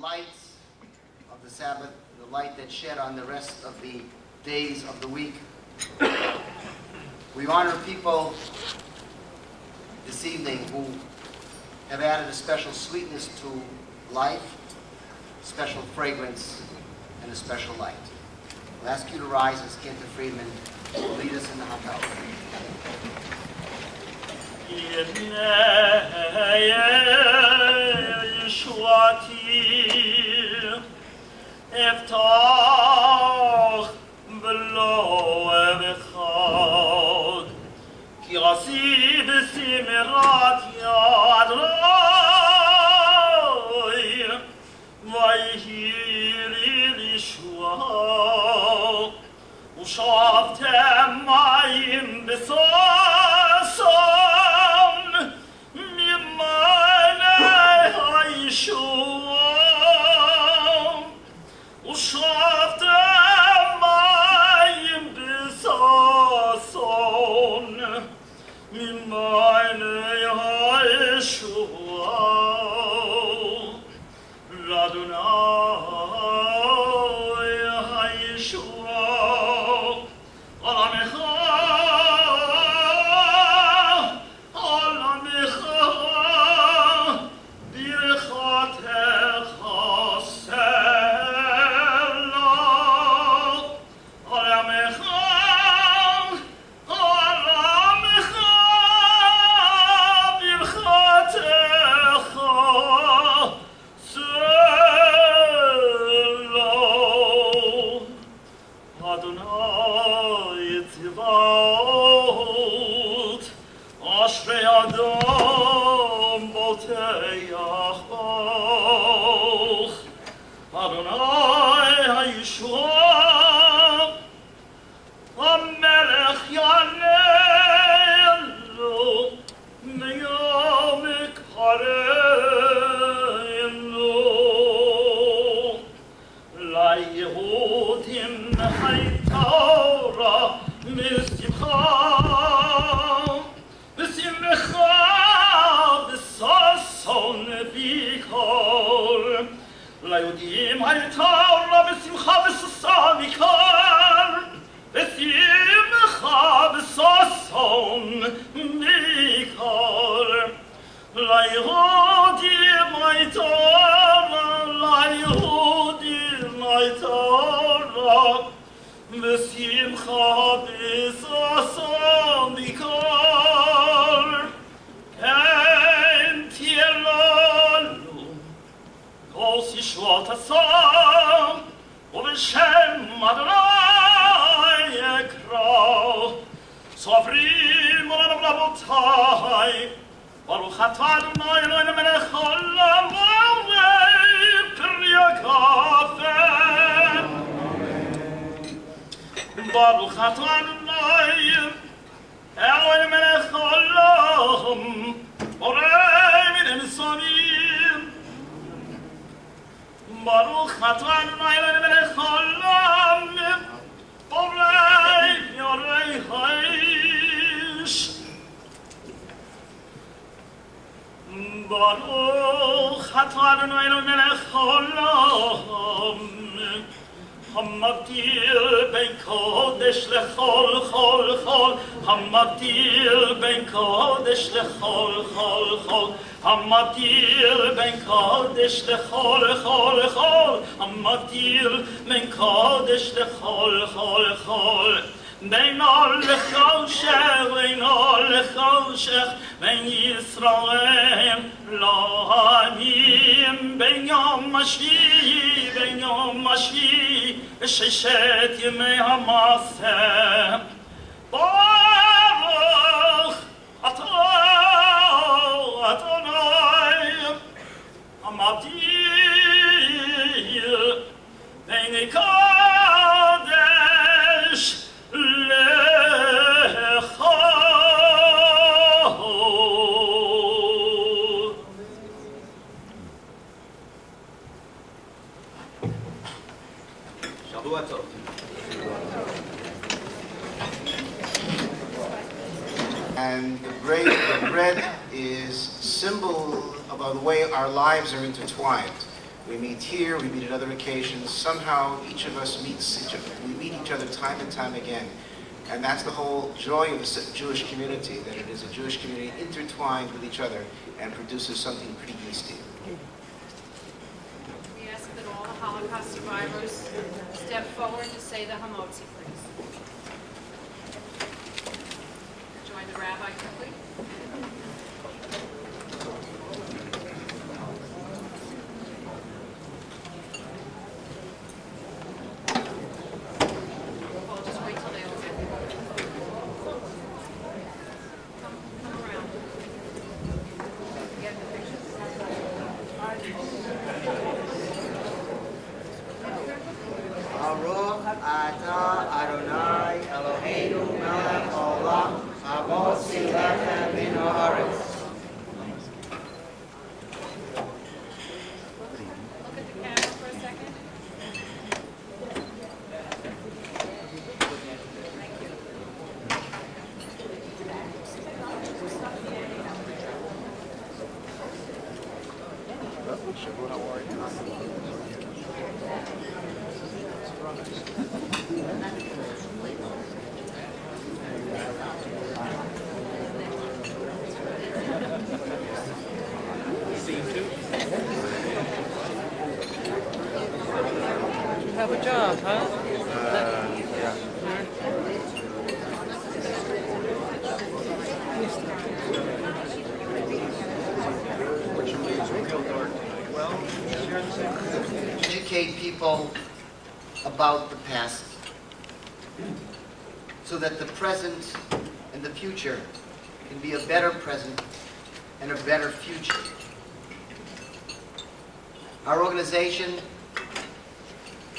light of the Sabbath, the light that shed on the rest of the days of the week. We honor people this evening who have added a special sweetness to life, special fragrance, and a special light. We'll ask you to rise as Cantor Friedman will lead us in the Hallel. And the bread is symbol of the way our lives are intertwined. We meet here, we meet at other occasions. Somehow each of us meets each other. We meet each other time and time again. And that's the whole joy of the Jewish community, that it is a Jewish community intertwined with each other and produces something pretty tasty. We ask that all the Holocaust survivors step forward to say the Hamotzi, please. Join the rabbi quickly. Well, just wait till they all get there. Come around. Get the pictures. Baruch atah Adonai Eloheinu melech haolam hamotzi lechem min haaretz. Look at the camera for a second. Thank you. You have a job, huh? Educate people about the past so that the present and the future can be a better present and a better future. Our organization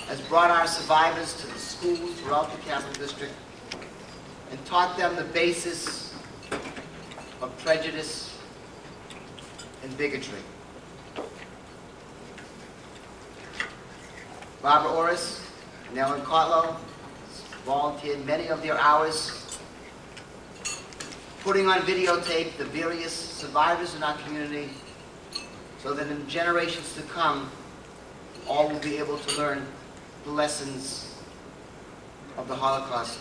has brought our survivors to the schools throughout the Capital District and taught them the basis of prejudice and bigotry. Barbara Orris and Ellen Kotlow volunteered many of their hours putting on videotape the various survivors in our community so that in generations to come, all will be able to learn the lessons of the Holocaust.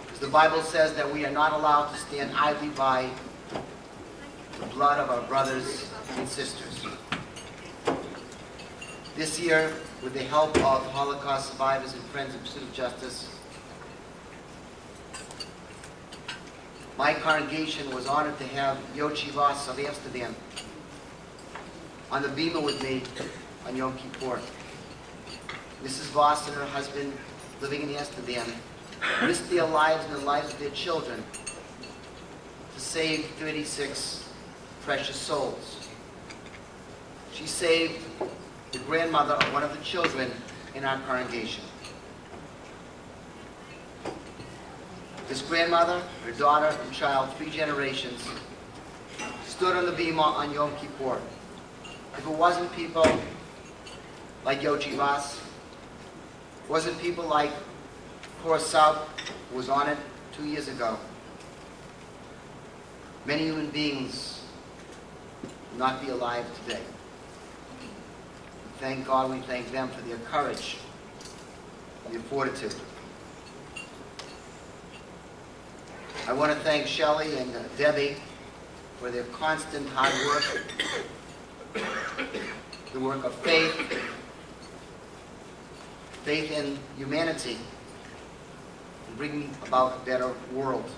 Because the Bible says that we are not allowed to stand idly by the blood of our brothers and sisters. This year, with the help of Holocaust survivors and Friends in Pursuit of Justice, my congregation was honored to have Yochi Voss of Amsterdam on the beamer with me on Yom Kippur. Mrs. Voss and her husband, living in Amsterdam, risked their lives and the lives of their children to save 36 precious souls. She saved the grandmother of one of the children in our congregation. This grandmother, her daughter, and child, 3 generations, stood on the bima on Yom Kippur. If it wasn't people like Yochi Voss, wasn't people like Cora Saub, who was on it 2 years ago, many human beings would not be alive today. Thank God, we thank them for their courage and their fortitude. I want to thank Shelley and Debbie for their constant hard work, the work of faith in humanity, and bringing about a better world.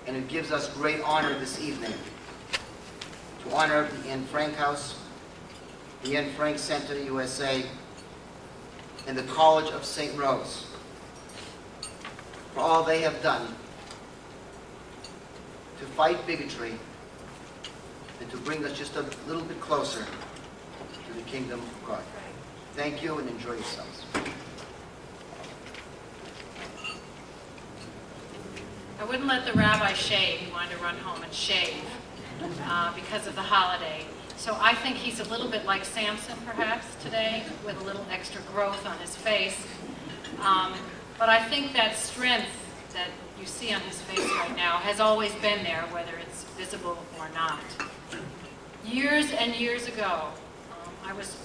And it gives us great honor this evening to honor the Anne Frank House, the Anne Frank Center USA, and the College of St. Rose for all they have done to fight bigotry and to bring us just a little bit closer to the kingdom of God. Thank you and enjoy yourselves. I wouldn't let the rabbi shave. He wanted to run home and shave because of the holiday. So I think he's a little bit like Samson, perhaps, today, with a little extra growth on his face. But I think that strength that you see on his face right now has always been there, whether it's visible or not. Years and years ago, I was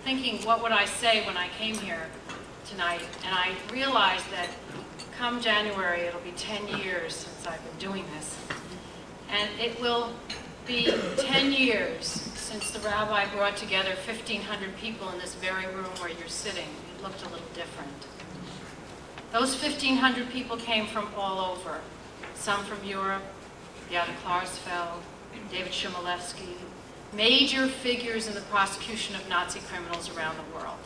thinking, what would I say when I came here tonight? And I realized that come January, it'll be 10 years since I've been doing this. And it will be 10 years since the rabbi brought together 1,500 people in this very room where you're sitting. It looked a little different. Those 1,500 people came from all over. Some from Europe, Yad Klarsfeld, David Shumilevsky, major figures in the prosecution of Nazi criminals around the world.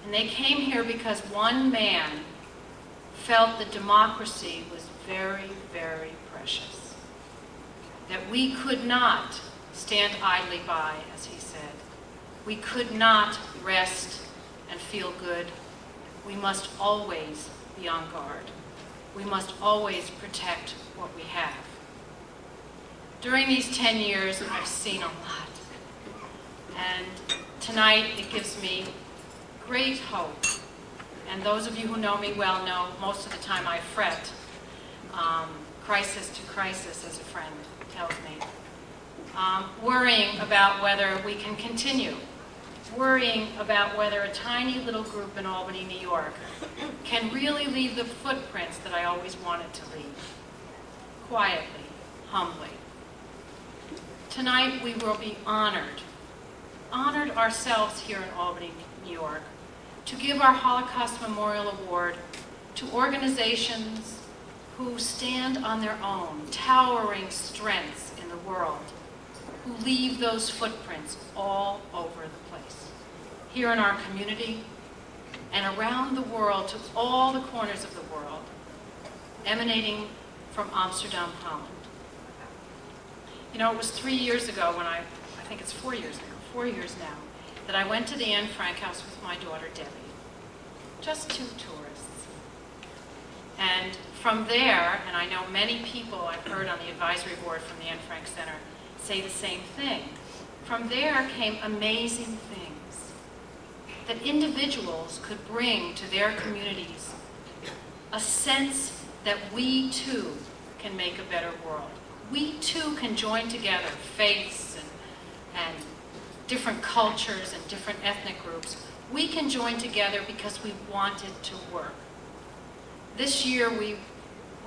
And they came here because one man felt that democracy was very, very precious. That we could not stand idly by, as he said. We could not rest and feel good. We must always be on guard. We must always protect what we have. During these 10 years, I've seen a lot. And tonight, it gives me great hope. And those of you who know me well know most of the time I fret. Crisis to crisis, as a friend tells me. Worrying about whether we can continue. Worrying about whether a tiny little group in Albany, New York, can really leave the footprints that I always wanted to leave. Quietly, humbly. Tonight we will be honored ourselves here in Albany, New York, to give our Holocaust Memorial Award to organizations who stand on their own, towering strengths in the world, who leave those footprints all over the place. Here in our community and around the world, to all the corners of the world, emanating from Amsterdam, Holland. You know, it was 3 years ago when I think it's 4 years now, that I went to the Anne Frank House with my daughter, Debbie. Just 2 tourists. And from there, and I know many people I've heard on the advisory board from the Anne Frank Center say the same thing. From there came amazing things that individuals could bring to their communities, a sense that we too can make a better world. We too can join together faiths and different cultures and different ethnic groups. We can join together because we want it to work. This year we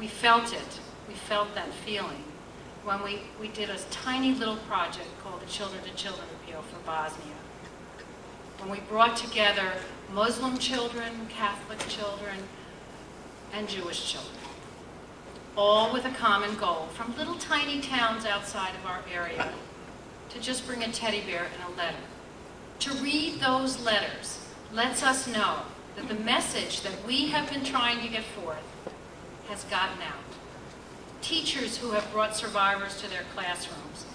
felt it. We felt that feeling when we did a tiny little project called the Children to Children Appeal for Bosnia. When we brought together Muslim children, Catholic children, and Jewish children, all with a common goal, from little tiny towns outside of our area, to just bring a teddy bear and a letter. To read those letters lets us know that the message that we have been trying to get forth has gotten out. Teachers who have brought survivors to their classrooms.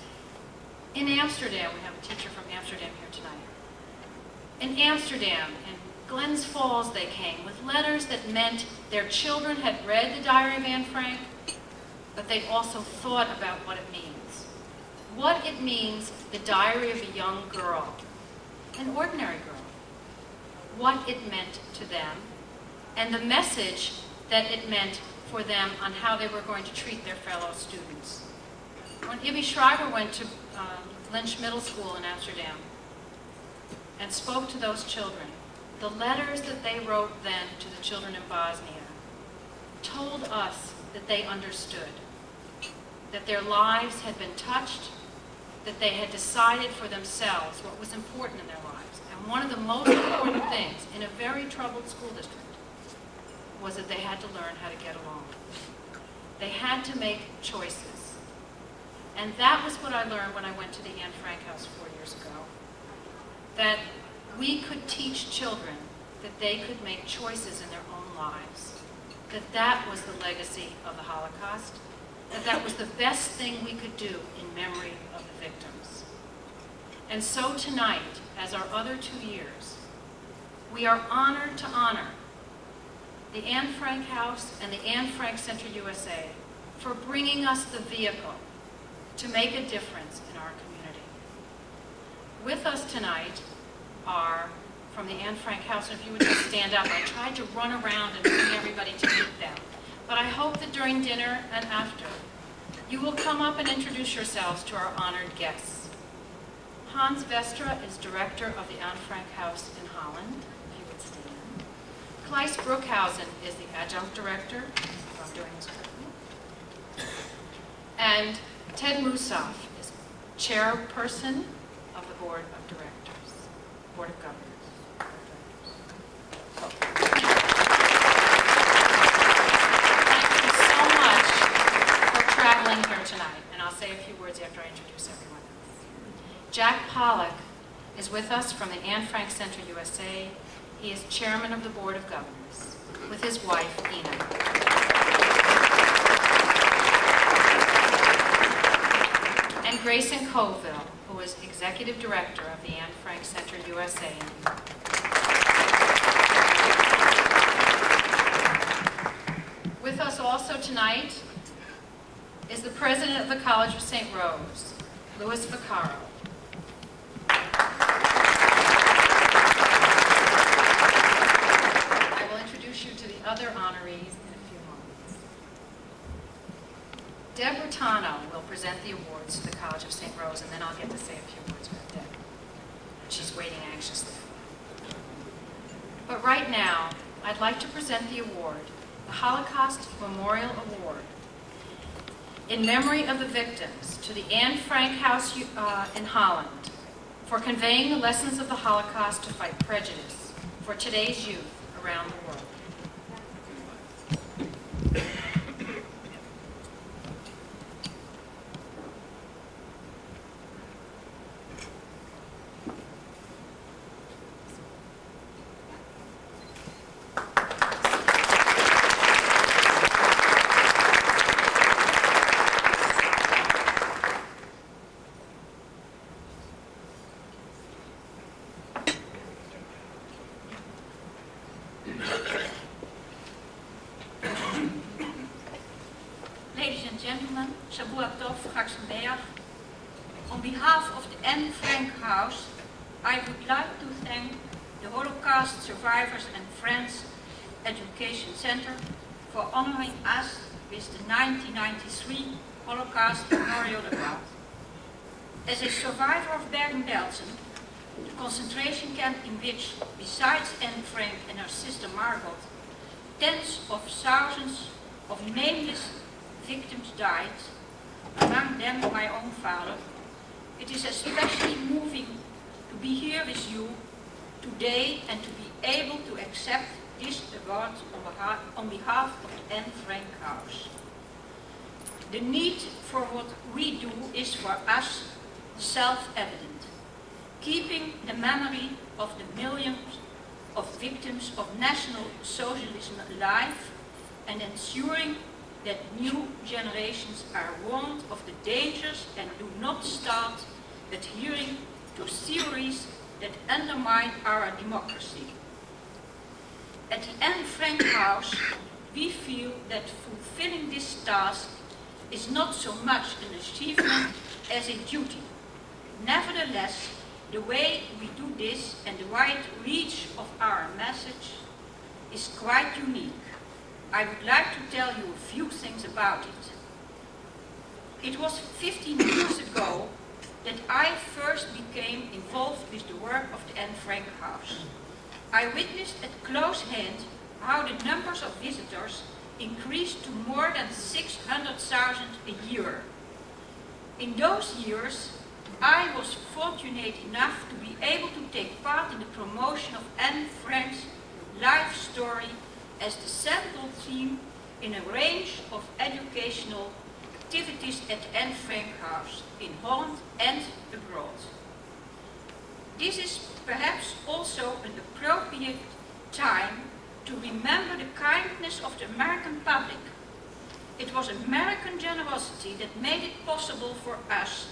In Amsterdam, we have a teacher from Amsterdam here tonight. In Amsterdam, in Glens Falls, they came with letters that meant their children had read the Diary of Anne Frank, but they also thought about what it means. What it means, the diary of a young girl, an ordinary girl. What it meant to them, and the message that it meant for them on how they were going to treat their fellow students. When Ibby Schreiber went to Lynch Middle School in Amsterdam and spoke to those children, the letters that they wrote then to the children in Bosnia told us that they understood, that their lives had been touched, that they had decided for themselves what was important in their lives. And one of the most important things in a very troubled school district was that they had to learn how to get along. They had to make choices. And that was what I learned when I went to the Anne Frank House 4 years ago. That we could teach children that they could make choices in their own lives. That was the legacy of the Holocaust. That was the best thing we could do in memory of the victims. And so tonight, as our other 2 years, we are honored to honor the Anne Frank House and the Anne Frank Center USA for bringing us the vehicle to make a difference in our community. With us tonight are from the Anne Frank House, and if you would just stand up, I tried to run around and bring everybody to meet them. But I hope that during dinner and after, you will come up and introduce yourselves to our honored guests. Hans Vestra is director of the Anne Frank House in Holland, if you would stand. Kleis Brookhausen is the adjunct director, if I'm doing this correctly. And Ted Musoff is chairperson of the Board of Directors, Board of Governors. Thank you so much for traveling here tonight, and I'll say a few words after I introduce everyone else. Jack Polak is with us from the Anne Frank Center USA. He is chairman of the Board of Governors, with his wife, Ina. And Grayson Colville, who is executive director of the Anne Frank Center USA. With us also tonight is the president of the College of St. Rose, Louis Vaccaro. I will introduce you to the other honorees in a few moments. Deb Bertano will present the awards to the College of St. Rose, and then I'll get to say a few words about Deb. She's waiting anxiously. But right now, I'd like to present the award, the Holocaust Memorial Award, in memory of the victims, to the Anne Frank House in Holland for conveying the lessons of the Holocaust to fight prejudice for today's youth around the world. Ladies and gentlemen, Shabuatov Gaxenberg. On behalf of the Anne Frank House, I would like to thank the Holocaust Survivors and Friends Education Center for honoring us with the 1993 Holocaust Memorial Award. As a survivor of Bergen-Belsen, the concentration camp in which, besides Anne Frank and her sister Margot, tens of thousands of nameless victims died, among them my own father, it is especially moving to be here with you today and to be able to accept this award on behalf of the Anne Frank House. The need for what we do is for us self-evident. Keeping the memory of the millions of victims of National Socialism alive and ensuring that new generations are warned of the dangers and do not start adhering to theories that undermine our democracy. At the Anne Frank House, we feel that fulfilling this task is not so much an achievement as a duty. Nevertheless, the way we do this and the wide reach of our message is quite unique. I would like to tell you a few things about it. It was 15 years ago that I first became involved with the work of the Anne Frank House. I witnessed at close hand how the numbers of visitors increased to more than 600,000 a year. In those years, I was fortunate enough to be able to take part in the promotion of Anne Frank's life story as the central theme in a range of educational activities at the Anne Frank House in Holland and abroad. This is perhaps also an appropriate time to remember the kindness of the American public. It was American generosity that made it possible for us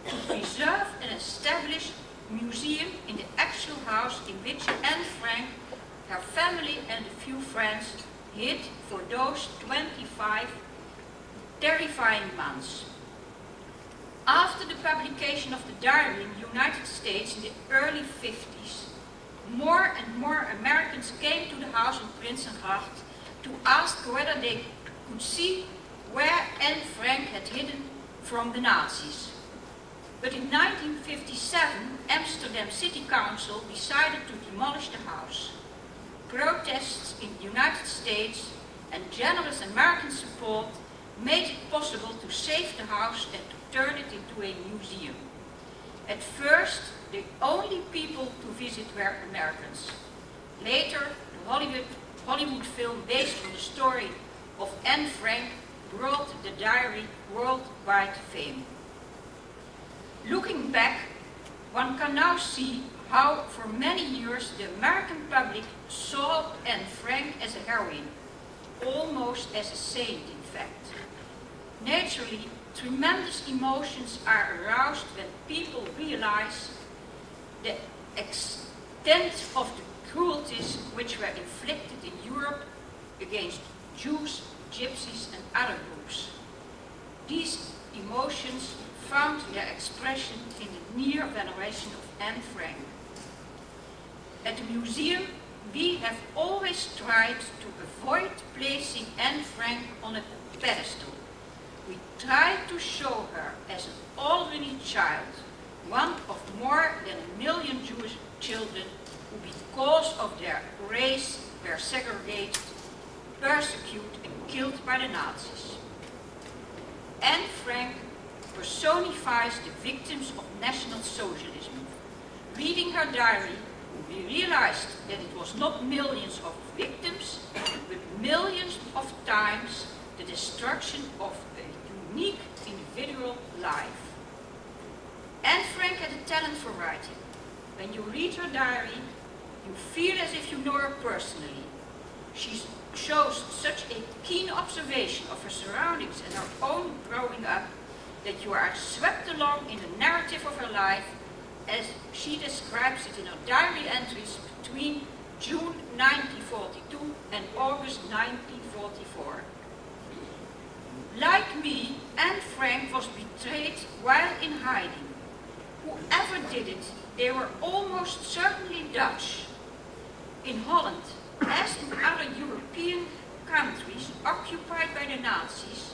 to preserve and establish a museum in the actual house in which Anne Frank, her family and a few friends hid for those 25 terrifying months. After the publication of the diary in the United States in the early 50s, more and more Americans came to the house in Prinsengracht to ask whether they could see where Anne Frank had hidden from the Nazis. But in 1957, Amsterdam City Council decided to demolish the house. Protests in the United States and generous American support made it possible to save the house and to turn it into a museum. At first, the only people to visit were Americans. Later, the Hollywood film based on the story of Anne Frank brought the diary worldwide fame. Looking back, one can now see how for many years the American public saw Anne Frank as a heroine, almost as a saint in fact. Naturally, tremendous emotions are aroused when people realize the extent of the cruelties which were inflicted in Europe against Jews, Gypsies and other groups. These emotions found their expression in the near veneration of Anne Frank. At the museum, we have always tried to avoid placing Anne Frank on a pedestal. We tried to show her as an Albany child, one of more than 1 million Jewish children who because of their race were segregated, persecuted and killed by the Nazis. Anne Frank personifies the victims of National Socialism. Reading her diary, we realized that it was not millions of victims, but millions of times the destruction of a unique individual life. Anne Frank had a talent for writing. When you read her diary, you feel as if you know her personally. She shows such a keen observation of her surroundings and her own growing up that you are swept along in the narrative of her life as she describes it in her diary entries between June 1942 and August 1944. Like me, Anne Frank was betrayed while in hiding. Whoever did it, they were almost certainly Dutch. In Holland, as in other European countries occupied by the Nazis,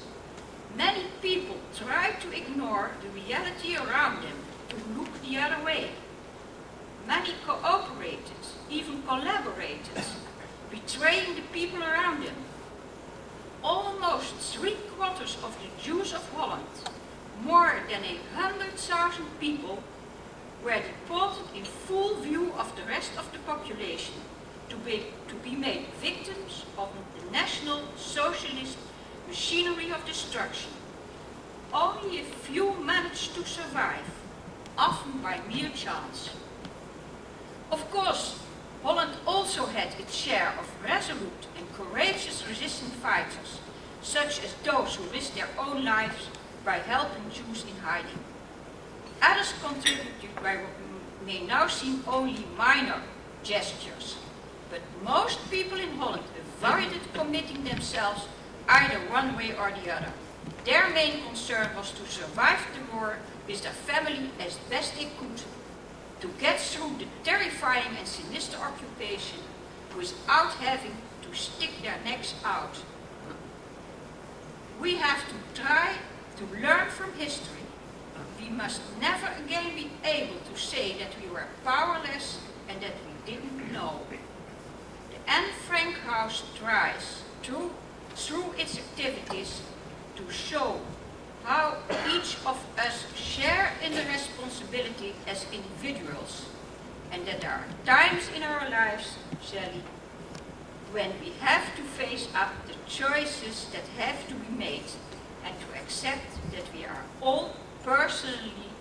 many people tried to ignore the reality around them, to look the other way. Many cooperated, even collaborated, betraying the people around them. Almost 3/4 of the Jews of Holland, more than 100,000 people, were deported in full view of the rest of the population to be made victims of the National Socialist machinery of destruction. Only a few managed to survive, often by mere chance. Of course, Holland also had its share of resolute and courageous resistant fighters, such as those who risked their own lives by helping Jews in hiding. Others contributed by what may now seem only minor gestures, but most people in Holland avoided committing themselves either one way or the other. Their main concern was to survive the war with their family as best they could, to get through the terrifying and sinister occupation without having to stick their necks out. We have to try to learn from history. We must never again be able to say that we were powerless and that we didn't know. The Anne Frank House tries, through its activities, to show how each of us share in the responsibility as individuals, and that there are times in our lives, Sally, when we have to face up the choices that have to be made and to accept that we are all personally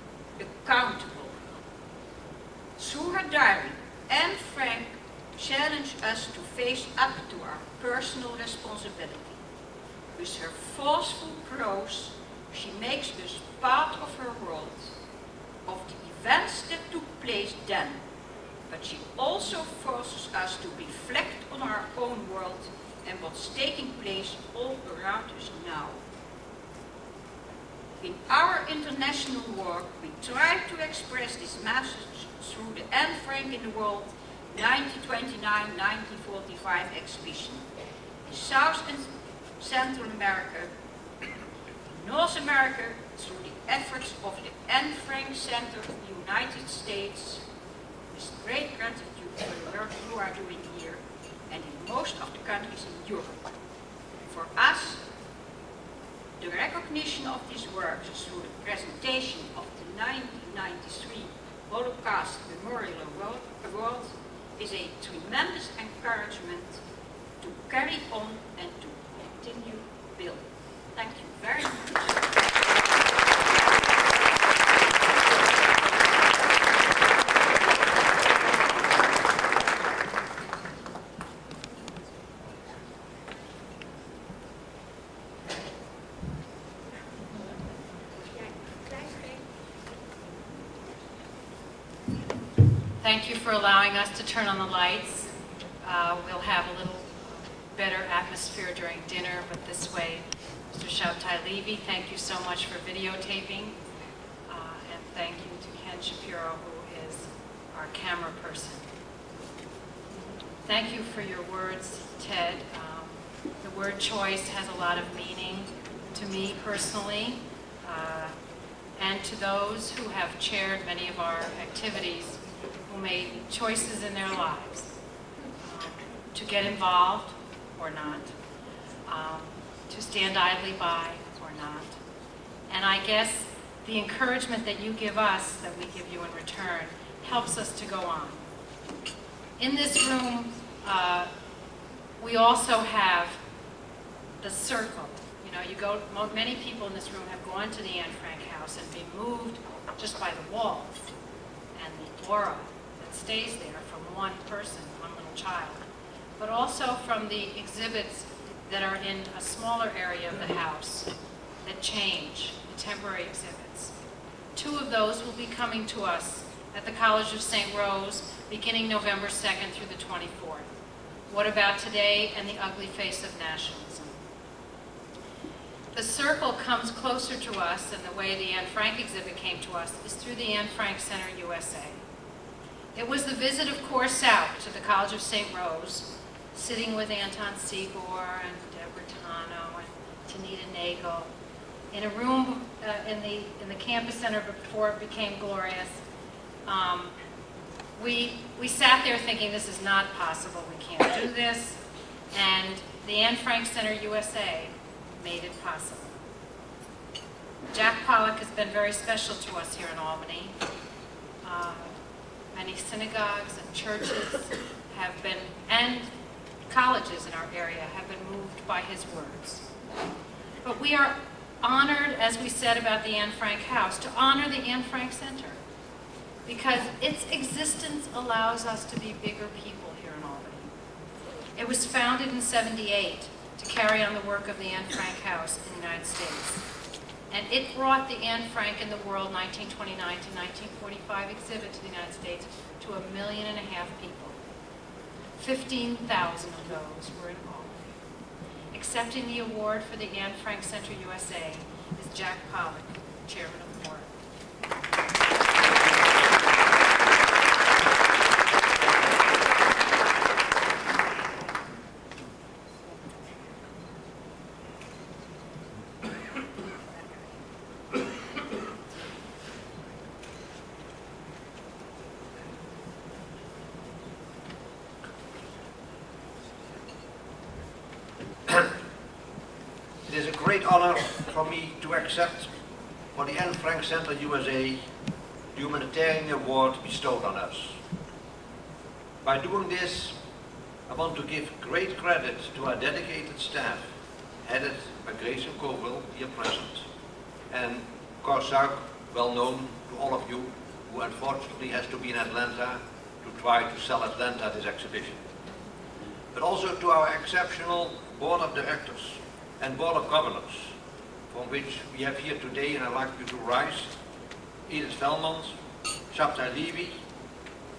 accountable. Through her diary, Anne Frank challenged us to face up to our personal responsibility. With her forceful prose, she makes us part of her world, of the events that took place then, but she also forces us to reflect on our own world and what's taking place all around us now. In our international work, we try to express this message through the Anne Frank in the World 1929-1945 exhibition. In South and Central America, North America through the efforts of the Anne Frank Center in the United States, with great gratitude for the work you are doing here and in most of the countries in Europe. For us, the recognition of this work through the presentation of the 1993 Holocaust Memorial Award is a tremendous encouragement to carry on and to continue building. Thank you very much. Thank you for allowing us to turn on the lights. We'll have a little better atmosphere during dinner, but this way, Mr. Shabtai Levy, thank you so much for videotaping. And thank you to Ken Shapiro, who is our camera person. Thank you for your words, Ted. The word choice has a lot of meaning to me personally, and to those who have chaired many of our activities, who made choices in their lives to get involved or not, to stand idly by or not. And I guess the encouragement that you give us, that we give you in return, helps us to go on. In this room, we also have the circle. You know, many people in this room have gone to the Anne Frank house and been moved just by the walls and the aura that stays there from one person, one little child, but also from the exhibits that are in a smaller area of the house that change, the temporary exhibits. 2 of those will be coming to us at the College of St. Rose beginning November 2nd through the 24th. What About Today and the Ugly Face of Nationalism. The circle comes closer to us, and the way the Anne Frank exhibit came to us is through the Anne Frank Center USA. It was the visit of Core South to the College of St. Rose, sitting with Anton Segor and Deborah Tano and Tanita Nagel in a room in the campus center before it became glorious. We sat there thinking, this is not possible, we can't do this, and the Anne Frank Center USA made it possible. Jack Polak has been very special to us here in Albany. Many synagogues and churches have been, and colleges in our area have been moved by his words. But we are honored, as we said about the Anne Frank House, to honor the Anne Frank Center, because its existence allows us to be bigger people here in Albany. It was founded in '78 to carry on the work of the Anne Frank House in the United States. And it brought the Anne Frank in the World 1929 to 1945 exhibit to the United States to 1.5 million people. 15,000 of those were in Albany. Accepting the award for the Anne Frank Center USA is Jack Polak, chairman of the board. It is a great honor for me to accept for the Anne Frank Center USA the humanitarian award bestowed on us. By doing this, I want to give great credit to our dedicated staff, headed by Grace and Colville, here present, and Korsak, well known to all of you, who unfortunately has to be in Atlanta to try to sell Atlanta this exhibition. But also to our exceptional board of directors and board of governors, from which we have here today, and I'd like you to rise: Edith Velmont, Shabtai Levy,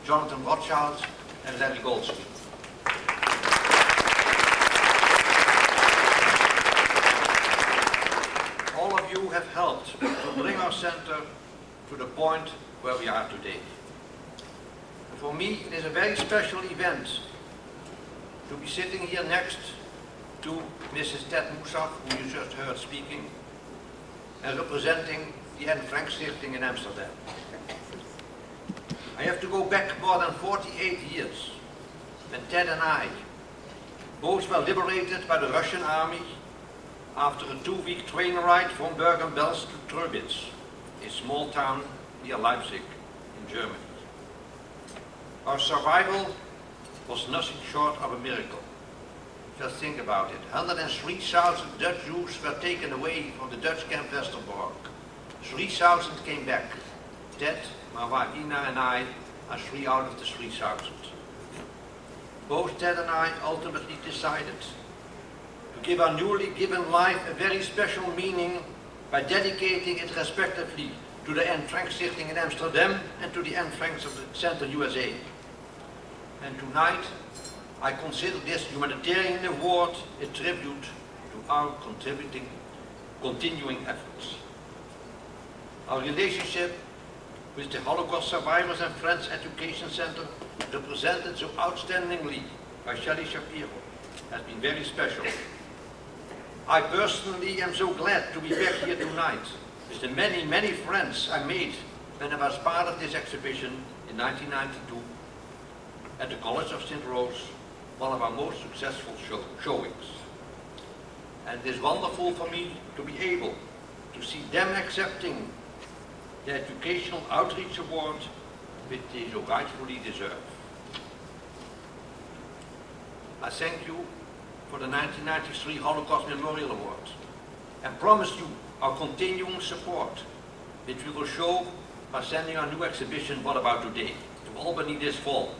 Jonathan Rothschild, and Larry Goldsmith. All of you have helped to bring our center to the point where we are today. And for me, it is a very special event to be sitting here next to Mrs. Ted Musaf, who you just heard speaking, and representing the Anne Frank Stichting in Amsterdam. I have to go back more than 48 years, when Ted and I both were liberated by the Russian army after a 2-week train ride from Bergen-Belsen to Tröbitz, a small town near Leipzig in Germany. Our survival was nothing short of a miracle. Just think about it. 103,000 Dutch Jews were taken away from the Dutch camp Westerbork. 3,000 came back. Ted, my wife Ina and I are 3 out of the 3,000. Both Ted and I ultimately decided to give our newly given life a very special meaning by dedicating it respectively to the Anne Frank Stichting in Amsterdam and to the Anne Frank Center USA. And tonight, I consider this humanitarian award a tribute to our continuing efforts. Our relationship with the Holocaust Survivors and Friends Education Center, represented so outstandingly by Shelley Shapiro, has been very special. I personally am so glad to be back here tonight with the many, many friends I made when I was part of this exhibition in 1992 at the College of St. Rose, one of our most successful showings. And it is wonderful for me to be able to see them accepting the Educational Outreach Award which they so rightfully deserve. I thank you for the 1993 Holocaust Memorial Award and promise you our continuing support, which we will show by sending our new exhibition, What About Today, to Albany this fall.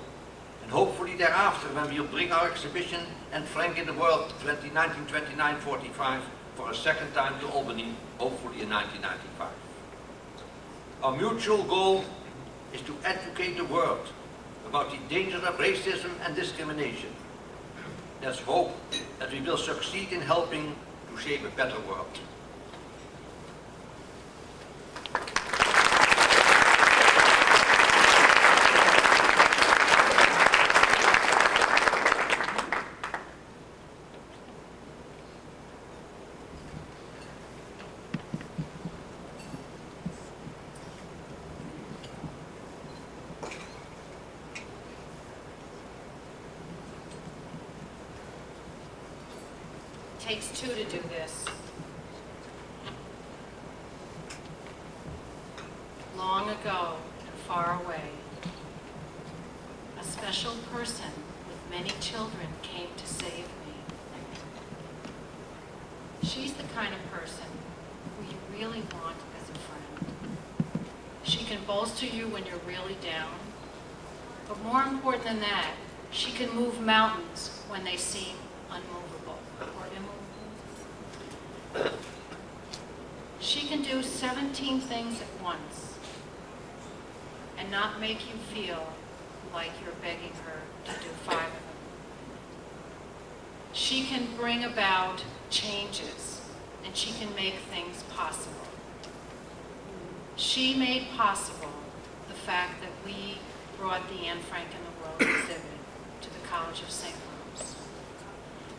And hopefully thereafter, when we'll bring our exhibition Anne Frank in the World 1929-45 for a second time to Albany, hopefully in 1995. Our mutual goal is to educate the world about the dangers of racism and discrimination. Let's hope that we will succeed in helping to shape a better world. It takes two to do this. Long ago and far away, a special person with many children came to save me. She's the kind of person who you really want as a friend. She can bolster you when you're really down, but more important than that, she can move mountains when they seem unmovable or immovable. She can do 17 things at once and not make you feel like you're begging her to do 5 of them. She can bring about changes, and she can make things possible. She made possible the fact that we brought the Anne Frank in the World exhibit to the College of St. Rose.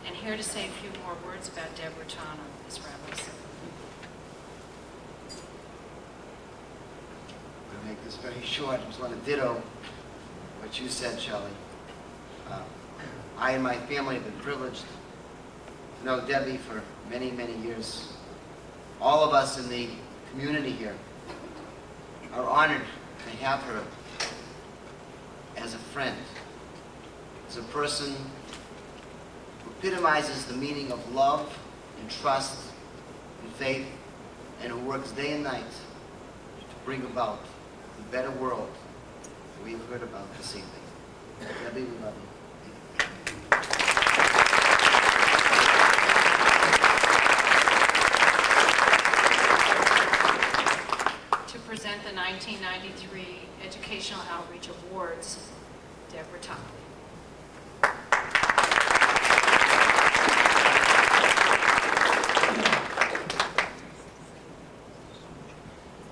And here to say a few more words about Deborah Tana is Rabbi Silver. I'm going to make this very short. I just want to ditto what you said, Shelley. I and my family have been privileged to know Debbie for many, many years. All of us in the community here are honored to have her as a friend, as a person who epitomizes the meaning of love and trust and faith, and who works day and night to bring about the better world that we've heard about this evening. Debbie, we love you. To present the 1993 Educational Outreach Awards, Deborah Tana.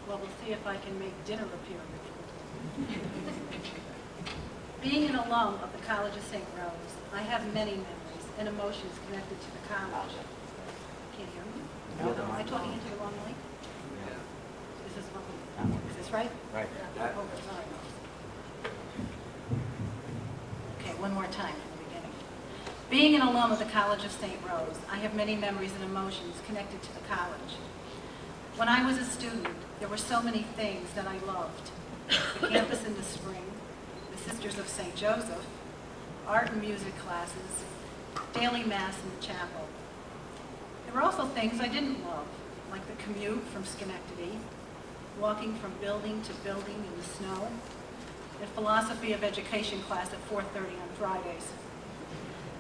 Well, we'll see if I can make dinner appear before. Being an alum of the College of St. Rose, I have many memories and emotions connected to the college. Can't hear me? No, am I talking into the wrong mic? welcome to the college. Is this right? Right. Yeah. Oh, sorry. Okay, one more time from the beginning. Being an alum of the College of St. Rose, I have many memories and emotions connected to the college. When I was a student, there were so many things that I loved. The campus in the spring, the Sisters of St. Joseph, art and music classes, daily mass in the chapel. There were also things I didn't love, like the commute from Schenectady, walking from building to building in the snow, and philosophy of education class at 4:30 on Fridays.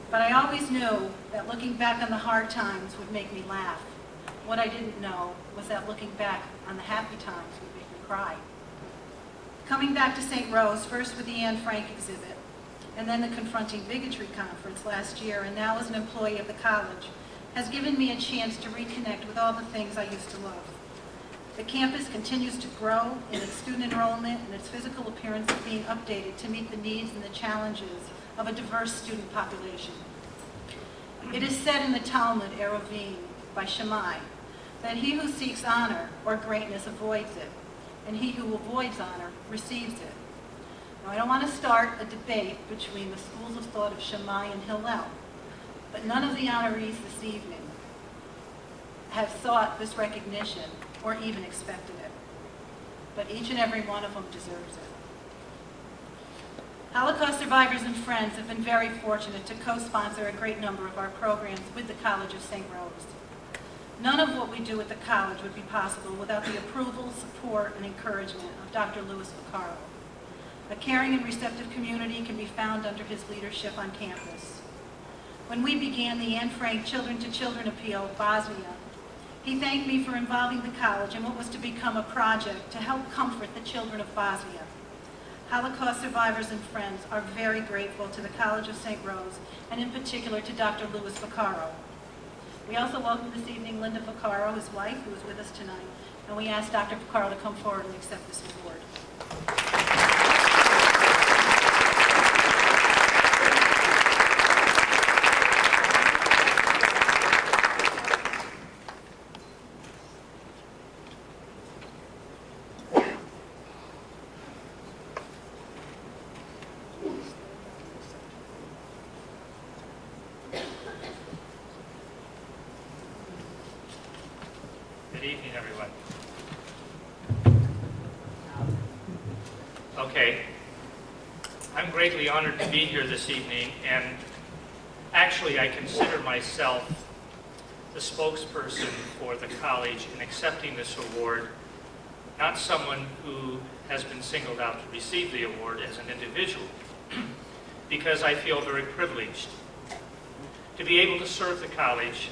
But I always knew that looking back on the hard times would make me laugh. What I didn't know was that looking back on the happy times would make me cry. Coming back to St. Rose, first with the Anne Frank exhibit, and then the Confronting Bigotry conference last year, and now as an employee of the college, has given me a chance to reconnect with all the things I used to love. The campus continues to grow in its student enrollment and its physical appearance is being updated to meet the needs and the challenges of a diverse student population. It is said in the Talmud, Eruvin, by Shammai, that he who seeks honor or greatness avoids it, and he who avoids honor receives it. Now, I don't want to start a debate between the schools of thought of Shammai and Hillel, but none of the honorees this evening have sought this recognition or even expected it. But each and every one of them deserves it. Holocaust survivors and friends have been very fortunate to co-sponsor a great number of our programs with the College of St. Rose. None of what we do at the college would be possible without the approval, support, and encouragement of Dr. Louis Vaccaro. A caring and receptive community can be found under his leadership on campus. When we began the Anne Frank Children to Children Appeal Bosnia, he thanked me for involving the college in what was to become a project to help comfort the children of Bosnia. Holocaust survivors and friends are very grateful to the College of St. Rose, and in particular to Dr. Louis Vaccaro. We also welcome this evening Linda Vaccaro, his wife, who is with us tonight, and we ask Dr. Vaccaro to come forward and accept this award. Good evening, everyone. Okay, I'm greatly honored to be here this evening, and actually I consider myself the spokesperson for the college in accepting this award, not someone who has been singled out to receive the award as an individual, because I feel very privileged to be able to serve the college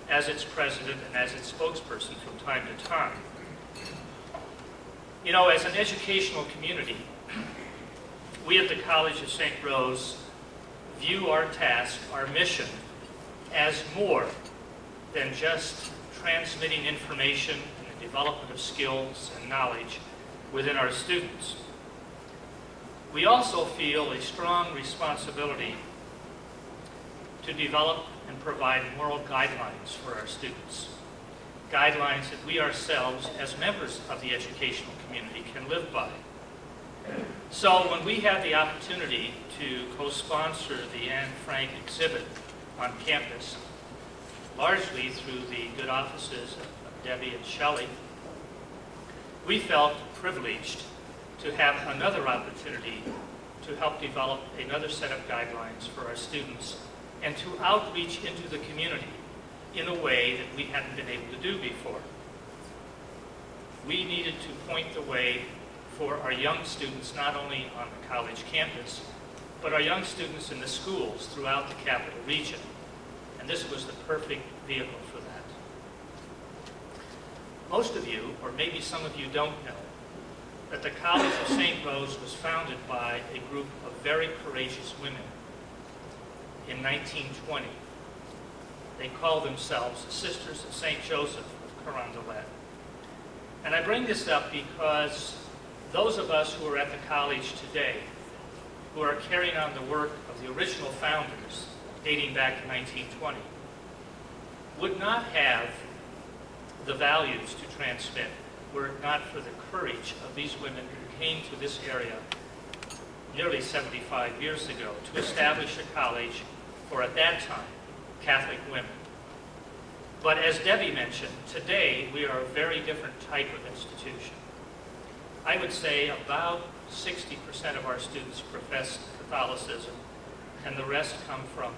as its president and as its spokesperson from time to time. You know, as an educational community, we at the College of St. Rose view our task, our mission, as more than just transmitting information and the development of skills and knowledge within our students. We also feel a strong responsibility to develop and provide moral guidelines for our students. Guidelines that we ourselves, as members of the educational community, can live by. So when we had the opportunity to co-sponsor the Anne Frank exhibit on campus, largely through the good offices of Debbie and Shelley, we felt privileged to have another opportunity to help develop another set of guidelines for our students and to outreach into the community in a way that we hadn't been able to do before. We needed to point the way for our young students, not only on the college campus, but our young students in the schools throughout the capital region. And this was the perfect vehicle for that. Most of you, or maybe some of you don't know, that the College of St. Rose was founded by a group of very courageous women in 1920. They call themselves the Sisters of St. Joseph of Carondelet. And I bring this up because those of us who are at the college today, who are carrying on the work of the original founders dating back to 1920, would not have the values to transmit were it not for the courage of these women who came to this area nearly 75 years ago to establish a college for, at that time, Catholic women. But as Debbie mentioned, today we are a very different type of institution. I would say about 60% of our students profess Catholicism, and the rest come from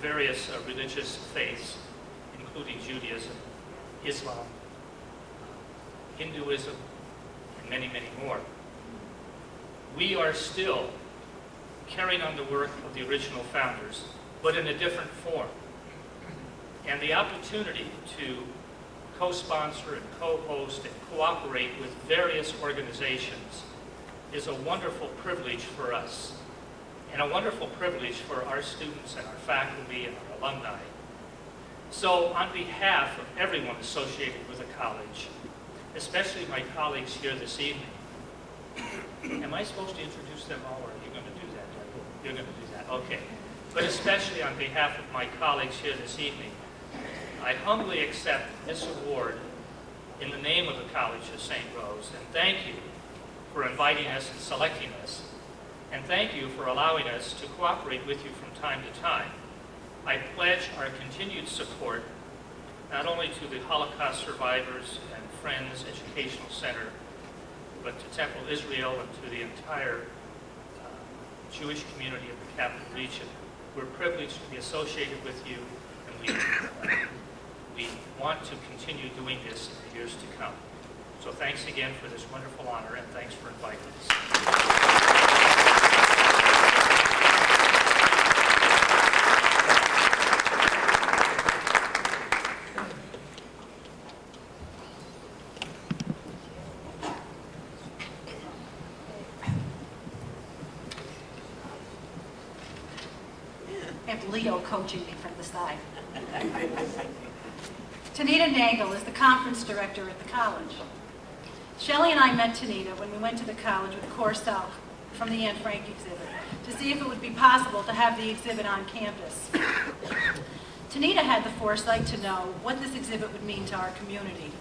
various religious faiths, including Judaism, Islam, Hinduism, and many, many more. We are still carrying on the work of the original founders, but in a different form. And the opportunity to co-sponsor and co-host and cooperate with various organizations is a wonderful privilege for us, and a wonderful privilege for our students and our faculty and our alumni. So on behalf of everyone associated with the college, especially my colleagues here this evening, am I supposed to introduce them all, or are you going to do that? You're going to do that, okay. But especially on behalf of my colleagues here this evening, I humbly accept this award in the name of the College of St. Rose, and thank you for inviting us and selecting us, and thank you for allowing us to cooperate with you from time to time. I pledge our continued support, not only to the Holocaust Survivors and Friends Educational Center, but to Temple Israel and to the entire Jewish community of the Capital Region. We're privileged to be associated with you, and we want to continue doing this in the years to come. So thanks again for this wonderful honor, and thanks for inviting us. I have Leo coaching me from the side. Tanita Nagel is the conference director at the college. Shelley and I met Tanita when we went to the college with Core South from the Anne Frank exhibit to see if it would be possible to have the exhibit on campus. Tanita had the foresight to know what this exhibit would mean to our community.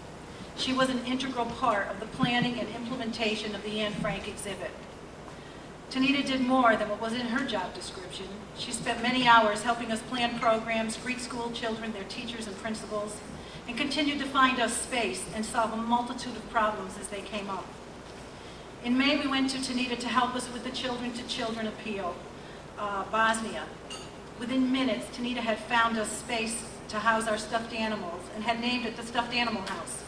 She was an integral part of the planning and implementation of the Anne Frank exhibit. Tanita did more than what was in her job description. She spent many hours helping us plan programs, greet school children, their teachers and principals, and continued to find us space and solve a multitude of problems as they came up. In May, we went to Tanita to help us with the Children to Children appeal, Bosnia. Within minutes, Tanita had found us space to house our stuffed animals and had named it the Stuffed Animal House.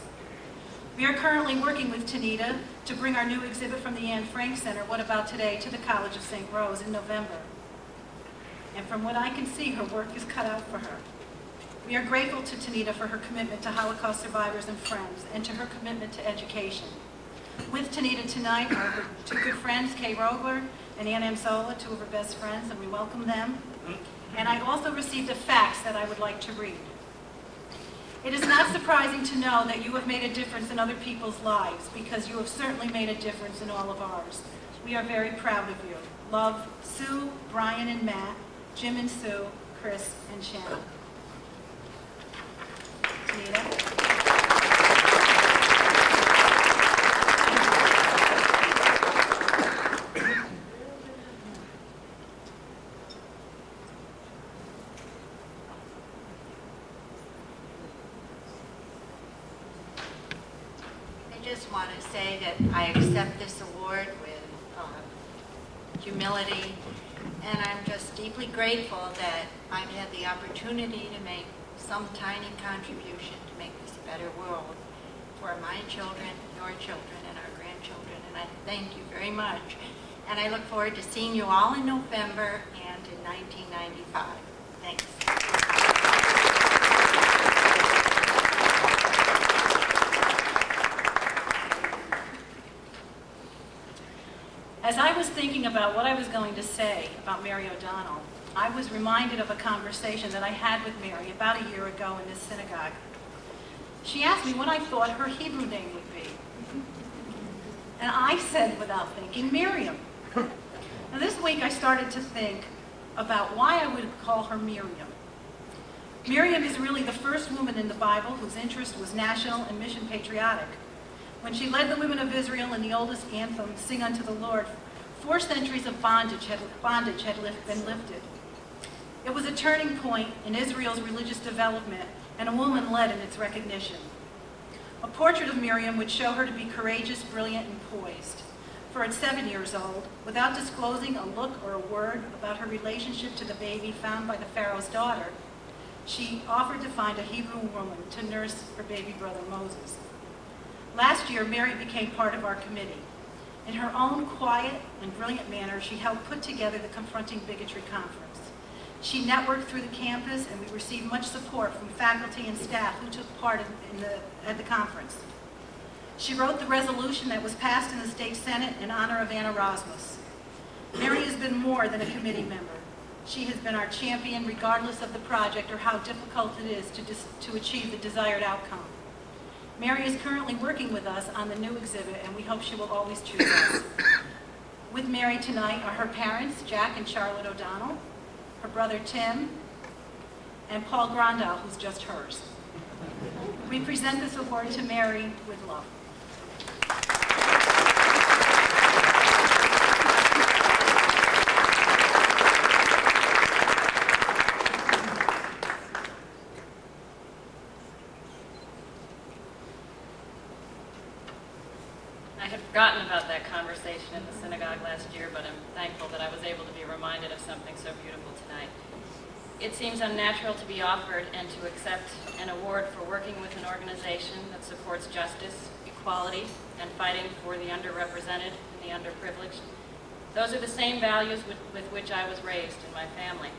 We are currently working with Tanita to bring our new exhibit from the Anne Frank Center, What About Today, to the College of St. Rose in November. And from what I can see, her work is cut out for her. We are grateful to Tanita for her commitment to Holocaust survivors and friends, and to her commitment to education. With Tanita tonight are her two good friends, Kay Rogler and Ann Amsola, two of her best friends, and we welcome them. And I also received a fax that I would like to read. It is not surprising to know that you have made a difference in other people's lives, because you have certainly made a difference in all of ours. We are very proud of you. Love, Sue, Brian and Matt, Jim and Sue, Chris and Shannon. Tanita. I just want to say that I accept this award with humility, and I'm just deeply grateful that I've had the opportunity to make some tiny contribution to make this a better world for my children, your children, and our grandchildren, and I thank you very much. And I look forward to seeing you all in November and in 1995. Thanks. As I was thinking about what I was going to say about Mary O'Donnell, I was reminded of a conversation that I had with Mary about a year ago in this synagogue. She asked me what I thought her Hebrew name would be. And I said, without thinking, Miriam. Now this week I started to think about why I would call her Miriam. Miriam is really the first woman in the Bible whose interest was national and mission patriotic. When she led the women of Israel in the oldest anthem, Sing Unto the Lord, 4 centuries of bondage had been lifted. It was a turning point in Israel's religious development, and a woman led in its recognition. A portrait of Miriam would show her to be courageous, brilliant, and poised. For at 7 years old, without disclosing a look or a word about her relationship to the baby found by the Pharaoh's daughter, she offered to find a Hebrew woman to nurse her baby brother Moses. Last year, Mary became part of our committee. In her own quiet and brilliant manner, she helped put together the Confronting Bigotry Conference. She networked through the campus, and we received much support from faculty and staff who took part at the conference. She wrote the resolution that was passed in the State Senate in honor of Anna Rasmus. Mary has been more than a committee member. She has been our champion regardless of the project or how difficult it is to achieve the desired outcome. Mary is currently working with us on the new exhibit, and we hope she will always choose us. With Mary tonight are her parents, Jack and Charlotte O'Donnell, her brother Tim, and Paul Grandal, who's just hers. We present this award to Mary with love. I had forgotten about that conversation in the synagogue last year, but I'm thankful that I was able to be reminded of something so beautiful tonight. It seems unnatural to be offered and to accept an award for working with an organization that supports justice, equality, and fighting for the underrepresented and the underprivileged. Those are the same values with which I was raised in my family.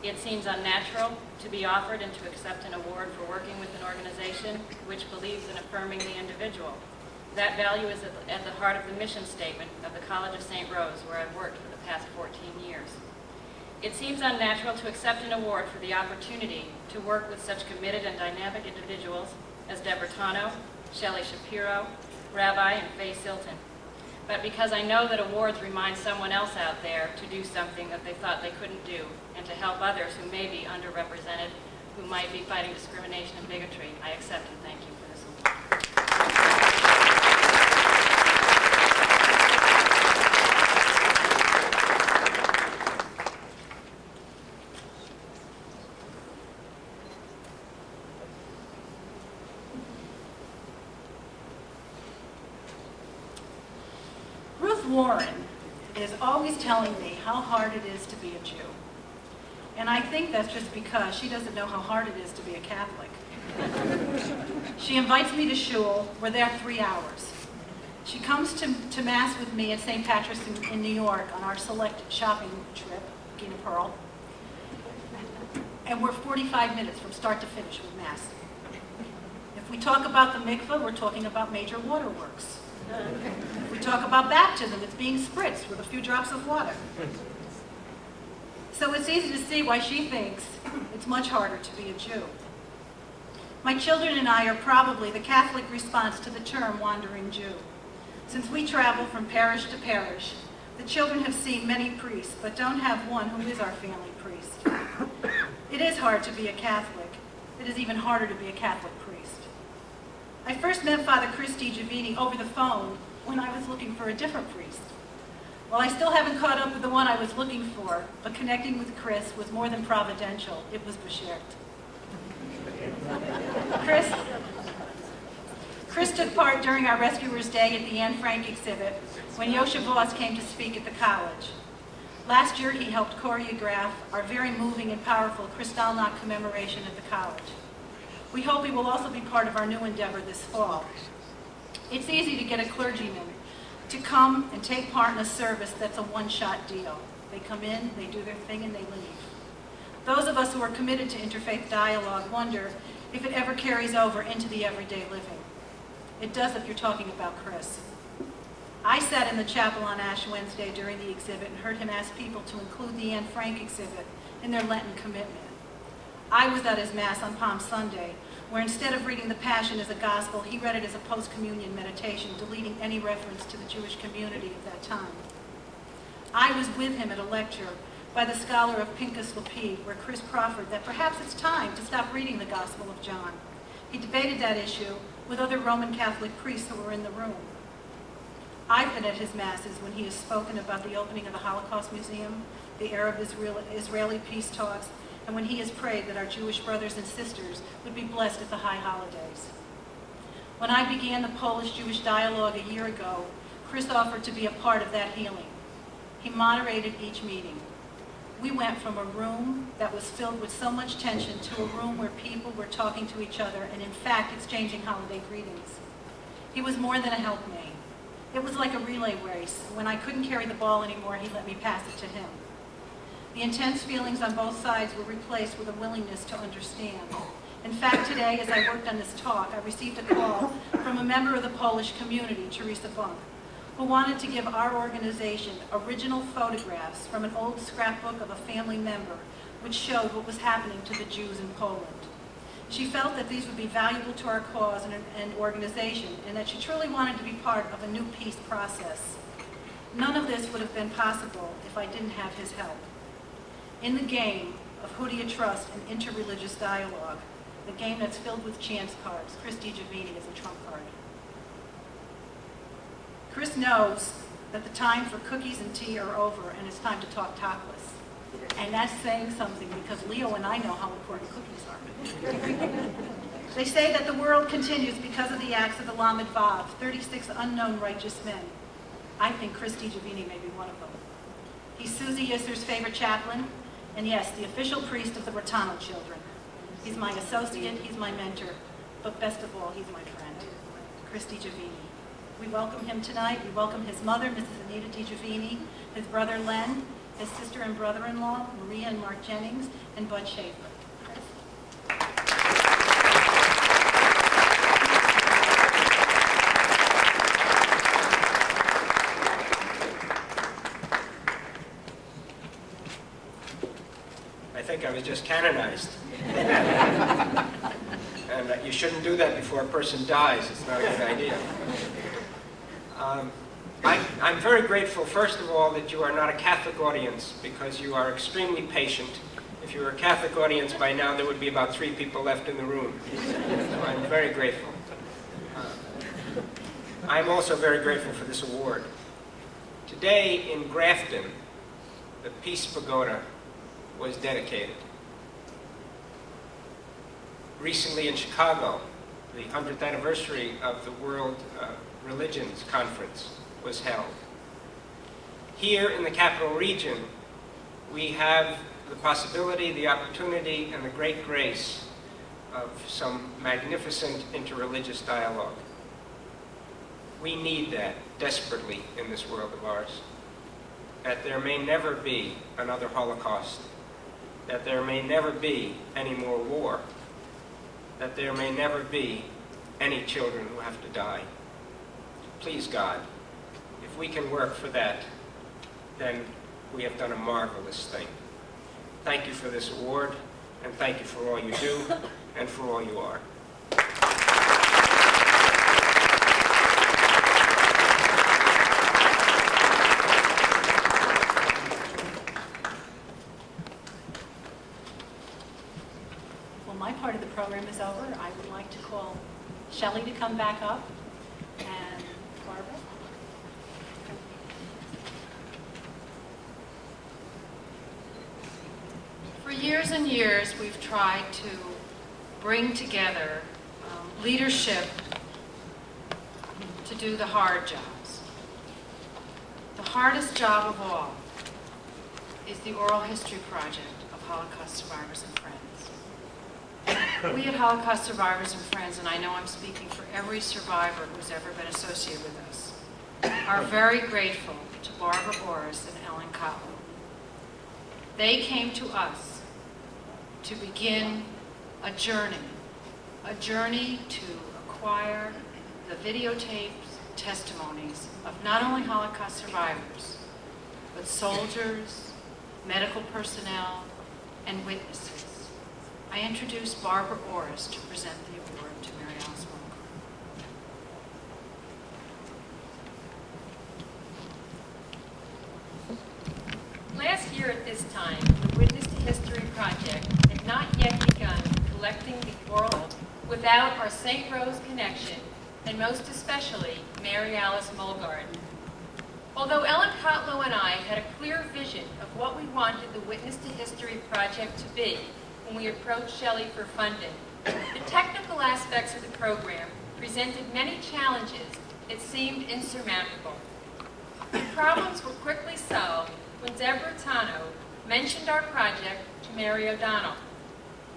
It seems unnatural to be offered and to accept an award for working with an organization which believes in affirming the individual. That value is at the heart of the mission statement of the College of St. Rose, where I've worked for the past 14 years. It seems unnatural to accept an award for the opportunity to work with such committed and dynamic individuals as Deborah Tano, Shelley Shapiro, Rabbi, and Faye Silton. But because I know that awards remind someone else out there to do something that they thought they couldn't do, and to help others who may be underrepresented, who might be fighting discrimination and bigotry, I accept and thank you for this award. Warren is always telling me how hard it is to be a Jew. And I think that's just because she doesn't know how hard it is to be a Catholic. She invites me to shul. We're there 3 hours. She comes to Mass with me at St. Patrick's in New York on our select shopping trip, Gina Pearl. And we're 45 minutes from start to finish with Mass. If we talk about the mikveh, we're talking about major waterworks. If we talk about baptism, it's being spritzed with a few drops of water. So it's easy to see why she thinks it's much harder to be a Jew. My children and I are probably the Catholic response to the term wandering Jew. Since we travel from parish to parish, the children have seen many priests, but don't have one who is our family priest. It is hard to be a Catholic. It is even harder to be a Catholic priest. I first met Father Chris DiGiovini over the phone when I was looking for a different priest. While I still haven't caught up with the one I was looking for, but connecting with Chris was more than providential. It was beshert. Chris took part during our Rescuers' Day at the Anne Frank exhibit when Yosha Voss came to speak at the college. Last year, he helped choreograph our very moving and powerful Kristallnacht commemoration at the college. We hope he will also be part of our new endeavor this fall. It's easy to get a clergyman to come and take part in a service that's a one-shot deal. They come in, they do their thing, and they leave. Those of us who are committed to interfaith dialogue wonder if it ever carries over into the everyday living. It does if you're talking about Chris. I sat in the chapel on Ash Wednesday during the exhibit and heard him ask people to include the Anne Frank exhibit in their Lenten commitment. I was at his Mass on Palm Sunday, where instead of reading the Passion as a gospel, he read it as a post-communion meditation, deleting any reference to the Jewish community at that time. I was with him at a lecture by the scholar of Pinchas Lapid, where Chris proffered that perhaps it's time to stop reading the Gospel of John. He debated that issue, with other Roman Catholic priests who were in the room. I've been at his masses when he has spoken about the opening of the Holocaust Museum, the Arab-Israeli peace talks, and when he has prayed that our Jewish brothers and sisters would be blessed at the high holidays. When I began the Polish-Jewish dialogue a year ago, Chris offered to be a part of that healing. He moderated each meeting. We went from a room that was filled with so much tension to a room where people were talking to each other and in fact exchanging holiday greetings. He was more than a helpmate. It was like a relay race. When I couldn't carry the ball anymore, he let me pass it to him. The intense feelings on both sides were replaced with a willingness to understand. In fact, today, as I worked on this talk, I received a call from a member of the Polish community, Teresa Bunk, who wanted to give our organization original photographs from an old scrapbook of a family member which showed what was happening to the Jews in Poland. She felt that these would be valuable to our cause and organization, and that she truly wanted to be part of a new peace process. None of this would have been possible if I didn't have his help. In the game of who do you trust and interreligious dialogue, the game that's filled with chance cards, Chris DiGiovanni is a trump card. Chris knows that the time for cookies and tea are over and it's time to talk topless. And that's saying something because Leo and I know how important cookies are. They say that the world continues because of the acts of the Lamed Vav, 36 unknown righteous men. I think Chris DiGiovanni may be one of them. He's Susie Yisser's favorite chaplain, and yes, the official priest of the Rotano children. He's my associate, he's my mentor, but best of all, he's my friend, Chris DiGiovanni. We welcome him tonight. We welcome his mother, Mrs. Anita DiGiovanni, his brother Len, his sister and brother-in-law, Maria and Mark Jennings, and Bud Schaefer. I think I was just canonized. And you shouldn't do that before a person dies. It's not a good idea. I'm very grateful, first of all, that you are not a Catholic audience because you are extremely patient. If you were a Catholic audience by now, there would be about 3 people left in the room. So I'm very grateful. I'm also very grateful for this award. Today in Grafton, the Peace Pagoda was dedicated. Recently in Chicago, the 100th anniversary of the World Religions Conference was held. Here in the Capital Region, we have the possibility, the opportunity, and the great grace of some magnificent interreligious dialogue. We need that desperately in this world of ours. That there may never be another Holocaust. That there may never be any more war. That there may never be any children who have to die. Please, God, if we can work for that, then we have done a marvelous thing. Thank you for this award, and thank you for all you do, and for all you are. Well, my part of the program is over. I would like to call Shelley to come back up, and Barbara. For years and years, we've tried to bring together leadership to do the hard jobs. The hardest job of all is the oral history project of Holocaust survivors and friends. We at Holocaust Survivors and Friends, and I know I'm speaking for every survivor who's ever been associated with us, are very grateful to Barbara Orris and Ellen Cottle. They came to us to begin a journey to acquire the videotapes, testimonies of not only Holocaust survivors, but soldiers, medical personnel, and witnesses. I introduce Barbara Orris to present the award to Mary Alice Walker. Last year at this time, the Witness to History project had not yet begun collecting the oral with without our St. Rose connection, and most especially Mary Alice Mulgard. Although Ellen Kotlow and I had a clear vision of what we wanted the Witness to History project to be when we approached Shelley for funding, the technical aspects of the program presented many challenges that seemed insurmountable. The problems were quickly solved when Deborah Tano mentioned our project to Mary O'Donnell.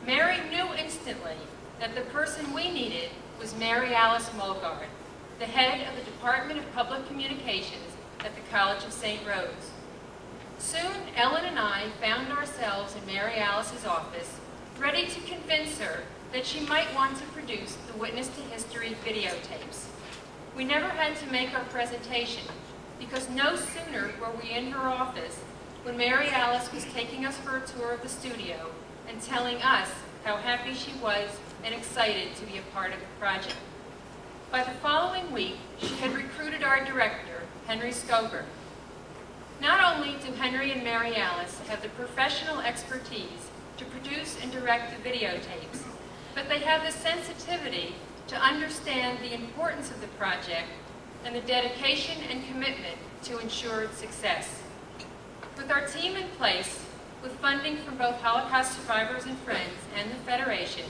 Mary knew instantly that the person we needed was Mary Alice Mulgard, the head of the Department of Public Communications at the College of St. Rose. Soon, Ellen and I found ourselves in Mary Alice's office, ready to convince her that she might want to produce the Witness to History videotapes. We never had to make our presentation, because no sooner were we in her office when Mary Alice was taking us for a tour of the studio and telling us how happy she was and excited to be a part of the project. By the following week, she had recruited our director, Henry Scober. Not only do Henry and Mary Alice have the professional expertise to produce and direct the videotapes, but they have the sensitivity to understand the importance of the project and the dedication and commitment to ensure its success. With our team in place, with funding from both Holocaust survivors and friends and the Federation,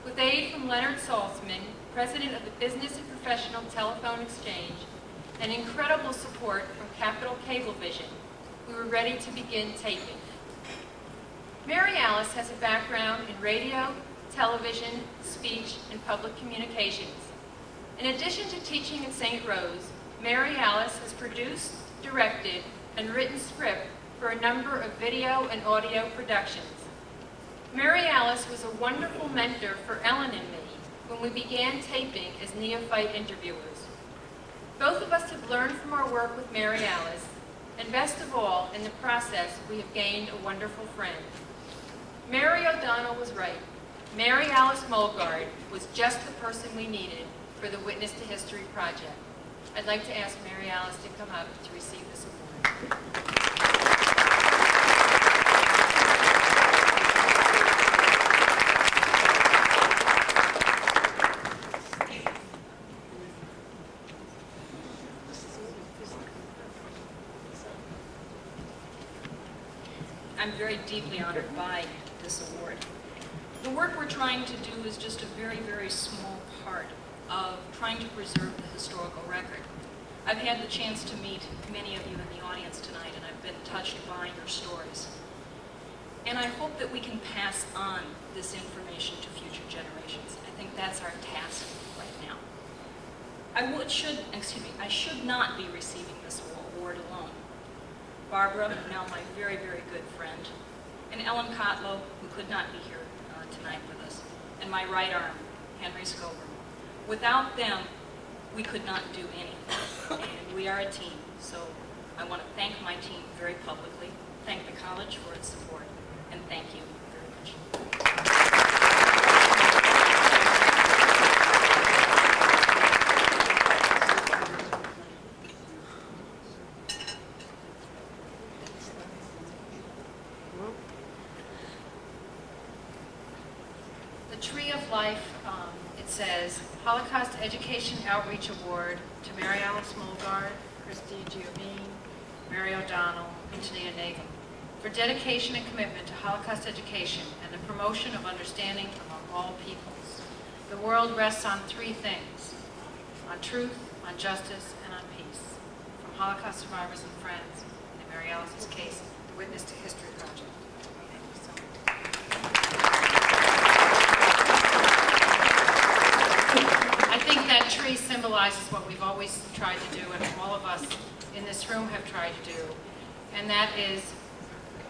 with aid from Leonard Saltzman, president of the Business and Professional Telephone Exchange, and incredible support from Capital Cablevision, we were ready to begin taping. Mary Alice has a background in radio, television, speech, and public communications. In addition to teaching at St. Rose, Mary Alice has produced, directed, and written script for a number of video and audio productions. Mary Alice was a wonderful mentor for Ellen and me when we began taping as neophyte interviewers. Both of us have learned from our work with Mary Alice, and best of all, in the process, we have gained a wonderful friend. Mary O'Donnell was right. Mary Alice Mulgard was just the person we needed for the Witness to History project. I'd like to ask Mary Alice to come up to receive this award. I'm very deeply honored by this award. The work we're trying to do is just a very, very small part of trying to preserve the historical record. I've had the chance to meet many of you in the audience tonight, and I've been touched by your stories. And I hope that we can pass on this information to future generations. I think that's our task right now. I should not be receiving this award alone. Barbara, now my very, very good friend, and Ellen Kotlow, who could not be here tonight with us, and my right arm, Henry Scober. Without them, we could not do anything, and we are a team. So I want to thank my team very publicly, thank the college for its support, and thank you very much. Tree of Life, it says, Holocaust Education Outreach Award to Mary Alice Mulgard, Christy Giovine, Mary O'Donnell, and Tania Nagel for dedication and commitment to Holocaust education and the promotion of understanding among all peoples. The world rests on three things: on truth, on justice, and on peace. From Holocaust survivors and friends, in Mary Alice's case, the Witness to History Project. Thank you so much. I think that tree symbolizes what we've always tried to do, and all of us in this room have tried to do, and that is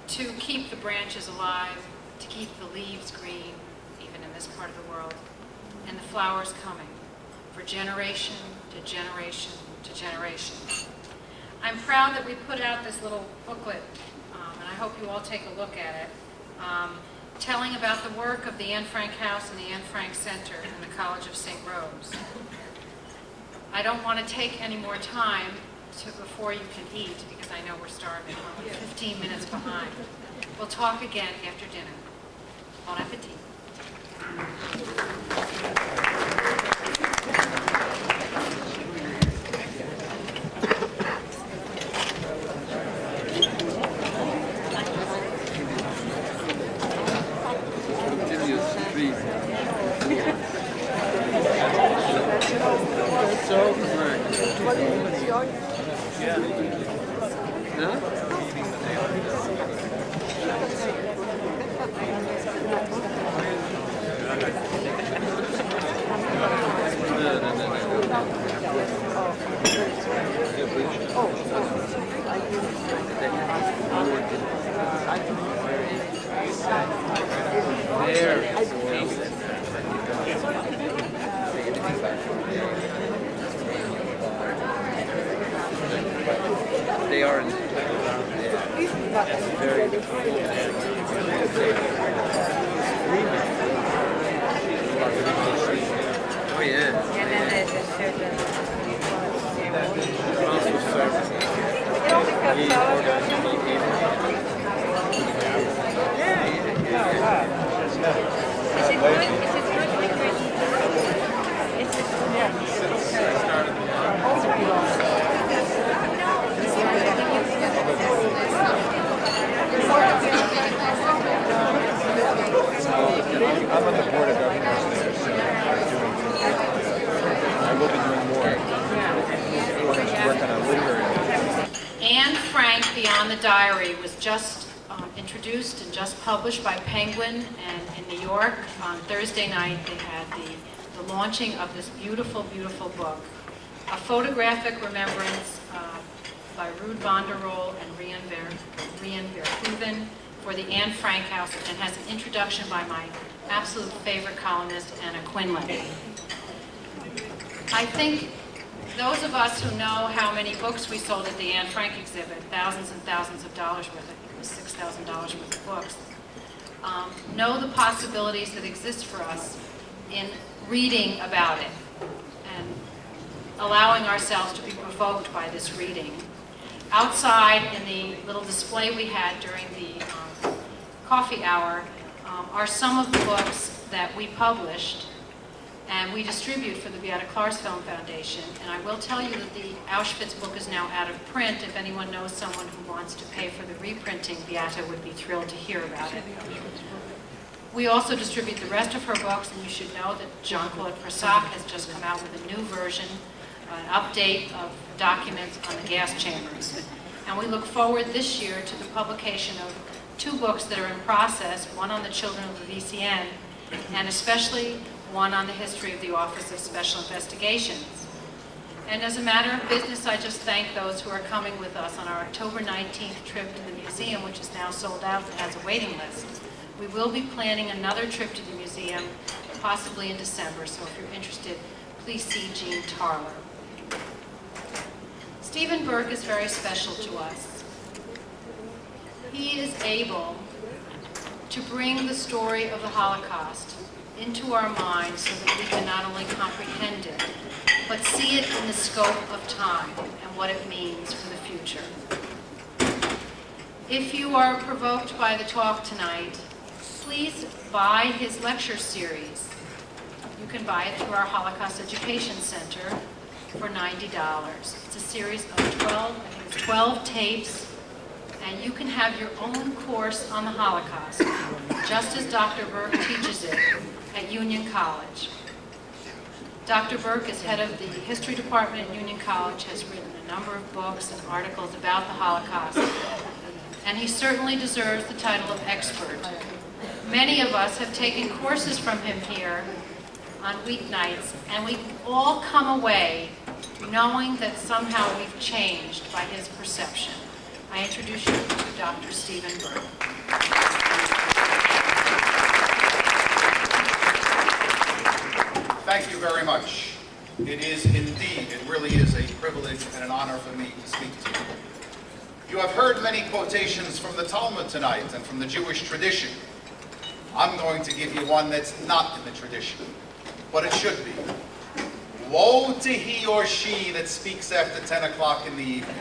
to keep the branches alive, to keep the leaves green, even in this part of the world, and the flowers coming for generation to generation to generation. I'm proud that we put out this little booklet, and I hope you all take a look at it, telling about the work of the Anne Frank House and the Anne Frank Center in the College of St. Rose. I don't want to take any more time before you can eat, because I know we're starving. We're 15 minutes behind. We'll talk again after dinner. Bon appetit. They are in very oh yeah. And then they just showed them. I'm on the board of governors there, so I will be doing more. Working on literary. Anne Frank, Beyond the Diary, was just introduced and just published by Penguin, and in New York on Thursday night they had the launching of this beautiful, beautiful book. A photographic remembrance by Ruud van der Rohe and Rien Verhoeven for the Anne Frank House, and has an introduction by my absolute favorite columnist, Anna Quinlan. I think those of us who know how many books we sold at the Anne Frank exhibit, thousands and thousands of dollars worth, I think it was $6,000 worth of books, know the possibilities that exist for us in reading about it and allowing ourselves to be provoked by this reading. Outside in the little display we had during the coffee hour are some of the books that we published and we distribute for the Beata Klarsfeld Foundation. And I will tell you that the Auschwitz book is now out of print. If anyone knows someone who wants to pay for the reprinting, Beata would be thrilled to hear about it. We also distribute the rest of her books, and you should know that Jean-Claude Persac has just come out with a new version, an update of documents on the gas chambers. And we look forward this year to the publication of 2 books that are in process, one on the children of the VCN, and especially one on the history of the Office of Special Investigations. And as a matter of business, I just thank those who are coming with us on our October 19th trip to the museum, which is now sold out and has a waiting list. We will be planning another trip to the museum, possibly in December, so if you're interested, please see Jean Tarler. Stephen Burke is very special to us. He is able to bring the story of the Holocaust into our minds so that we can not only comprehend it, but see it in the scope of time and what it means for the future. If you are provoked by the talk tonight, please buy his lecture series. You can buy it through our Holocaust Education Center for $90. It's a series of 12 tapes, and you can have your own course on the Holocaust, just as Dr. Burke teaches it at Union College. Dr. Burke is head of the history department at Union College, has written a number of books and articles about the Holocaust, and he certainly deserves the title of expert. Many of us have taken courses from him here on weeknights, and we all come away knowing that somehow we've changed by his perception. I introduce you to Dr. Stephen Burke. Thank you very much. It is indeed, it really is a privilege and an honor for me to speak to you. You have heard many quotations from the Talmud tonight and from the Jewish tradition. I'm going to give you one that's not in the tradition, but it should be. Woe to he or she that speaks after 10 o'clock in the evening.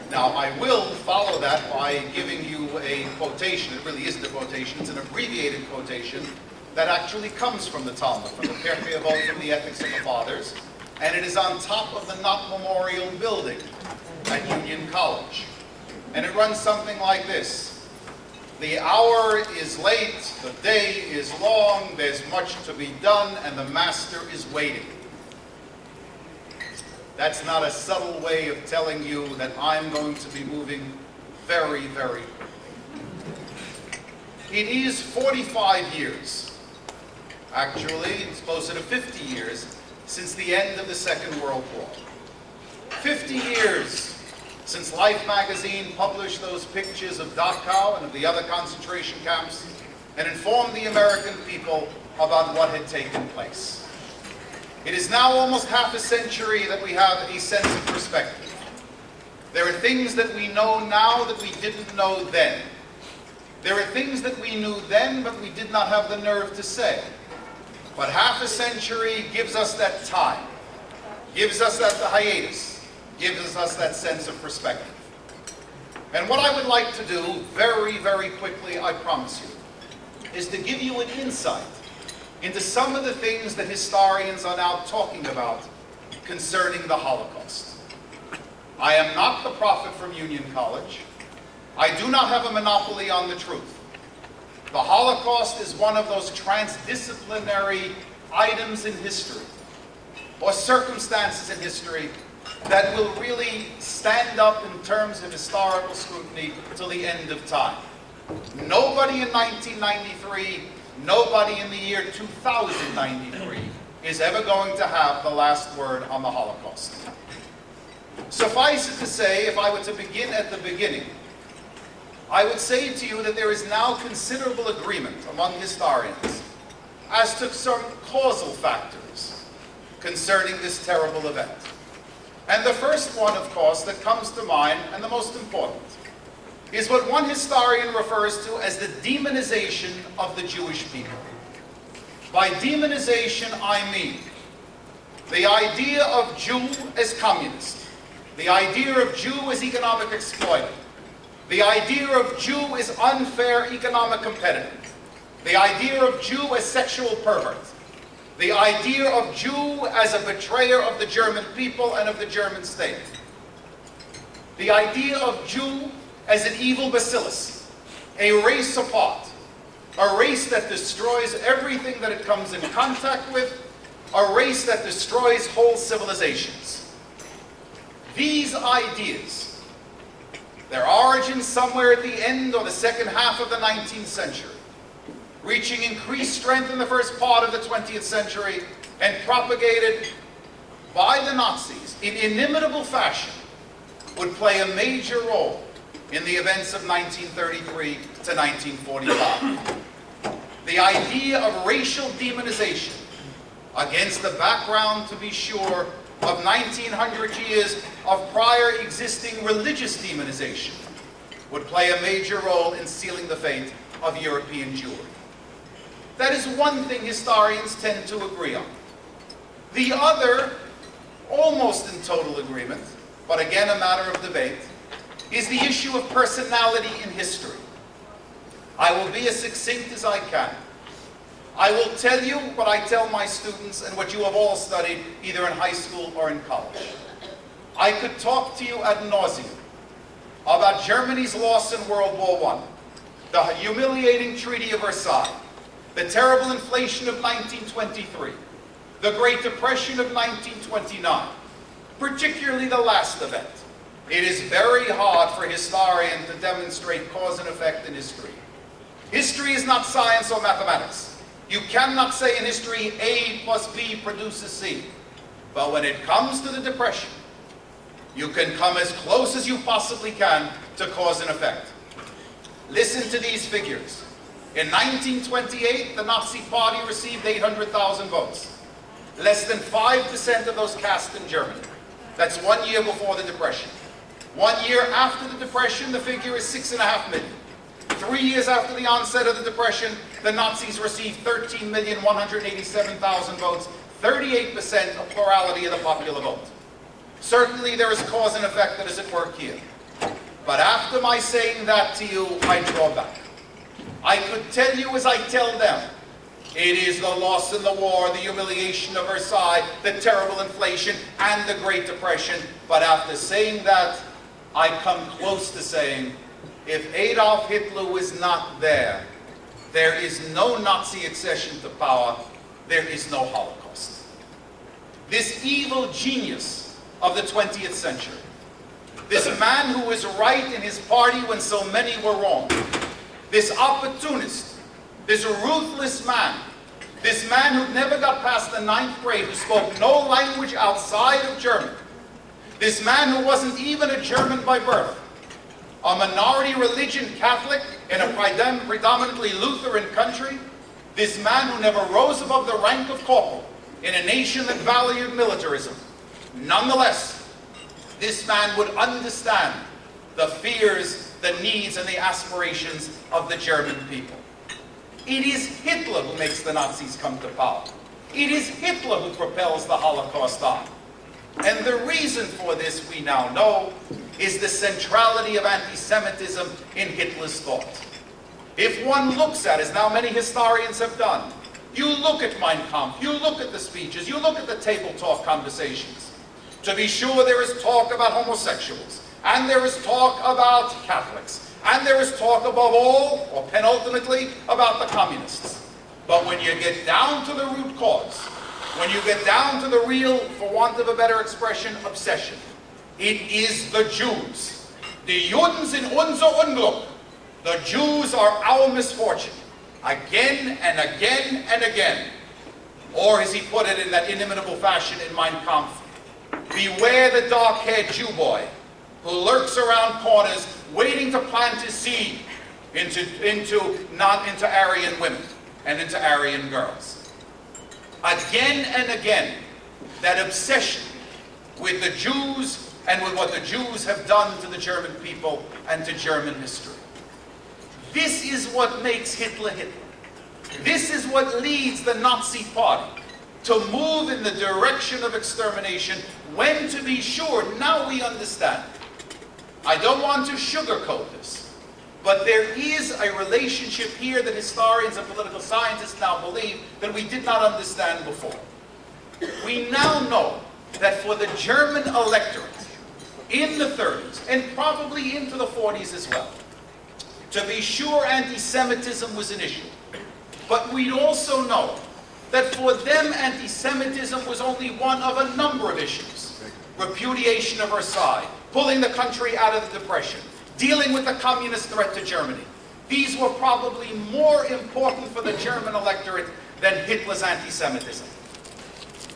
Now, I will follow that by giving you a quotation. It really isn't a quotation, it's an abbreviated quotation that actually comes from the Talmud, from the Pirkei Avot, from the Ethics of the Fathers, and it is on top of the Knott Memorial Building at Union College. And it runs something like this. The hour is late, the day is long, there's much to be done, and the master is waiting. That's not a subtle way of telling you that I'm going to be moving very, very quickly. It is 45 years. Actually, it's closer to 50 years since the end of the Second World War. 50 years since Life magazine published those pictures of Dachau and of the other concentration camps and informed the American people about what had taken place. It is now almost half a century that we have a sense of perspective. There are things that we know now that we didn't know then. There are things that we knew then, but we did not have the nerve to say. But half a century gives us that time, gives us that hiatus, gives us that sense of perspective. And what I would like to do, very, very quickly, I promise you, is to give you an insight into some of the things that historians are now talking about concerning the Holocaust. I am not the prophet from Union College. I do not have a monopoly on the truth. The Holocaust is one of those transdisciplinary items in history, or circumstances in history, that will really stand up in terms of historical scrutiny till the end of time. Nobody in 1993, nobody in the year 2093 is ever going to have the last word on the Holocaust. Suffice it to say, if I were to begin at the beginning, I would say to you that there is now considerable agreement among historians as to some causal factors concerning this terrible event. And the first one, of course, that comes to mind, and the most important, is what one historian refers to as the demonization of the Jewish people. By demonization, I mean the idea of Jew as communist, the idea of Jew as economic exploiter, the idea of Jew as unfair economic competitor, the idea of Jew as sexual pervert, the idea of Jew as a betrayer of the German people and of the German state, the idea of Jew as an evil bacillus, a race apart, a race that destroys everything that it comes in contact with, a race that destroys whole civilizations. These ideas, their origins somewhere at the end or the second half of the 19th century, reaching increased strength in the first part of the 20th century, and propagated by the Nazis in inimitable fashion, would play a major role in the events of 1933 to 1945. The idea of racial demonization against the background, to be sure, of 1900 years of prior existing religious demonization would play a major role in sealing the fate of European Jewry. That is one thing historians tend to agree on. The other, almost in total agreement, but again a matter of debate, is the issue of personality in history. I will be as succinct as I can. I will tell you what I tell my students and what you have all studied either in high school or in college. I could talk to you ad nauseum about Germany's loss in World War I, the humiliating Treaty of Versailles, the terrible inflation of 1923, the Great Depression of 1929, particularly the last event. It is very hard for a historian to demonstrate cause and effect in history. History is not science or mathematics. You cannot say in history A plus B produces C. But when it comes to the Depression, you can come as close as you possibly can to cause and effect. Listen to these figures. In 1928, the Nazi Party received 800,000 votes. Less than 5% of those cast in Germany. That's 1 year before the Depression. 1 year after the Depression, the figure is 6.5 million. 3 years after the onset of the Depression, the Nazis received 13,187,000 votes, 38% of plurality of the popular vote. Certainly there is cause and effect that is at work here. But after my saying that to you, I draw back. I could tell you as I tell them, it is the loss in the war, the humiliation of Versailles, the terrible inflation, and the Great Depression. But after saying that, I come close to saying, if Adolf Hitler was not there, there is no Nazi accession to power, there is no Holocaust. This evil genius of the 20th century. This man who was right in his party when so many were wrong. This opportunist, this ruthless man, this man who never got past the 9th grade, who spoke no language outside of German. This man who wasn't even a German by birth, a minority religion Catholic in a predominantly Lutheran country. This man who never rose above the rank of corporal in a nation that valued militarism. Nonetheless, this man would understand the fears, the needs, and the aspirations of the German people. It is Hitler who makes the Nazis come to power. It is Hitler who propels the Holocaust on. And the reason for this, we now know, is the centrality of anti-Semitism in Hitler's thought. If one looks at, as now many historians have done, you look at Mein Kampf, you look at the speeches, you look at the table talk conversations. To be sure, there is talk about homosexuals, and there is talk about Catholics, and there is talk above all, or penultimately, about the communists. But when you get down to the root cause, when you get down to the real, for want of a better expression, obsession, it is the Jews. Die Juden sind unser Unglück. The Jews are our misfortune. Again and again and again. Or as he put it in that inimitable fashion in Mein Kampf, beware the dark-haired Jew boy who lurks around corners waiting to plant his seed into Aryan women and into Aryan girls. Again and again, that obsession with the Jews and with what the Jews have done to the German people and to German history. This is what makes Hitler Hitler. This is what leads the Nazi Party to move in the direction of extermination when, to be sure, now we understand. I don't want to sugarcoat this, but there is a relationship here that historians and political scientists now believe that we did not understand before. We now know that for the German electorate in the 30s, and probably into the 40s as well, to be sure, anti-Semitism was an issue. But we also know that for them, anti-Semitism was only one of a number of issues. Repudiation of Versailles, pulling the country out of the Depression, dealing with the communist threat to Germany. These were probably more important for the German electorate than Hitler's anti-Semitism.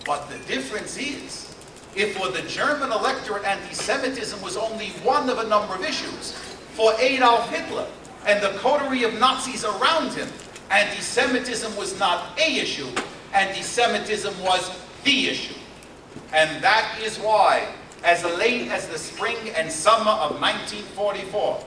But the difference is, if for the German electorate anti-Semitism was only one of a number of issues, for Adolf Hitler and the coterie of Nazis around him, anti-Semitism was not a issue, anti-Semitism was the issue. And that is why, as late as the spring and summer of 1944,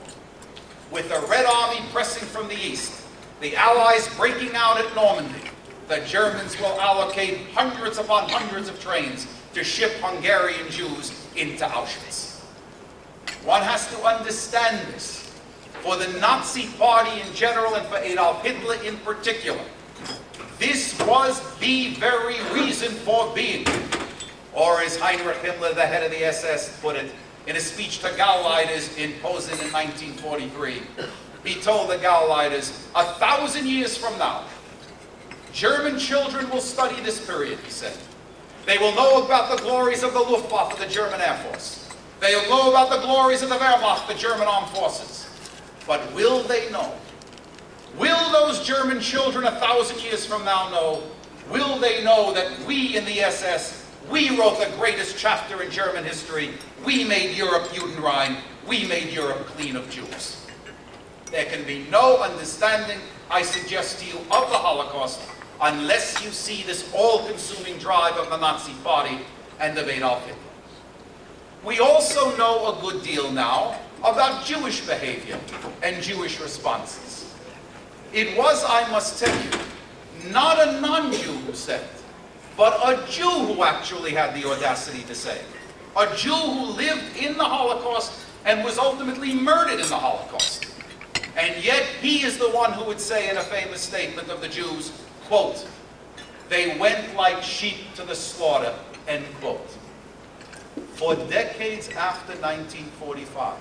with the Red Army pressing from the east, the Allies breaking out at Normandy, the Germans will allocate hundreds upon hundreds of trains to ship Hungarian Jews into Auschwitz. One has to understand this. For the Nazi Party in general and for Adolf Hitler in particular, this was the very reason for being. Or as Heinrich Himmler, the head of the SS, put it in a speech to Gauleiters in Posen in 1943. He told the Gauleiters, 1,000 years from now, German children will study this period, he said. They will know about the glories of the Luftwaffe, the German Air Force. They will know about the glories of the Wehrmacht, the German Armed Forces. But will they know? Will those German children 1,000 years from now know? Will they know that we in the SS, we wrote the greatest chapter in German history. We made Europe Judenrein. We made Europe clean of Jews. There can be no understanding, I suggest to you, of the Holocaust unless you see this all-consuming drive of the Nazi Party and of Adolf Hitler. We also know a good deal now about Jewish behavior and Jewish responses. It was, I must tell you, not a non-Jew who said it, but a Jew who actually had the audacity to say it. A Jew who lived in the Holocaust and was ultimately murdered in the Holocaust. And yet he is the one who would say in a famous statement of the Jews, quote, "They went like sheep to the slaughter," end quote. For decades after 1945,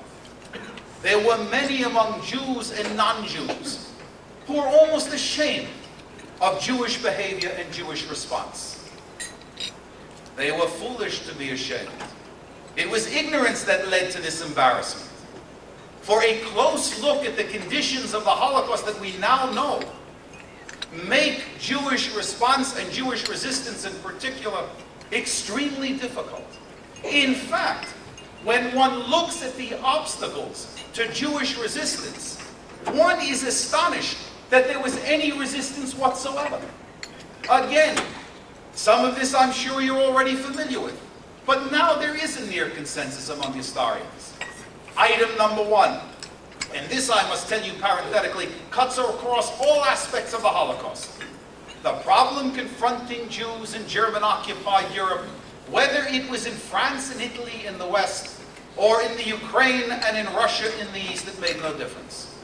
there were many among Jews and non-Jews who were almost ashamed of Jewish behavior and Jewish response. They were foolish to be ashamed. It was ignorance that led to this embarrassment. For a close look at the conditions of the Holocaust that we now know make Jewish response and Jewish resistance in particular extremely difficult. In fact, when one looks at the obstacles to Jewish resistance, one is astonished that there was any resistance whatsoever. Again, some of this I'm sure you're already familiar with, but now there is a near consensus among historians. Item number one, and this I must tell you parenthetically, cuts across all aspects of the Holocaust. The problem confronting Jews in German-occupied Europe, whether it was in France and Italy in the West, or in the Ukraine and in Russia in the East, it made no difference.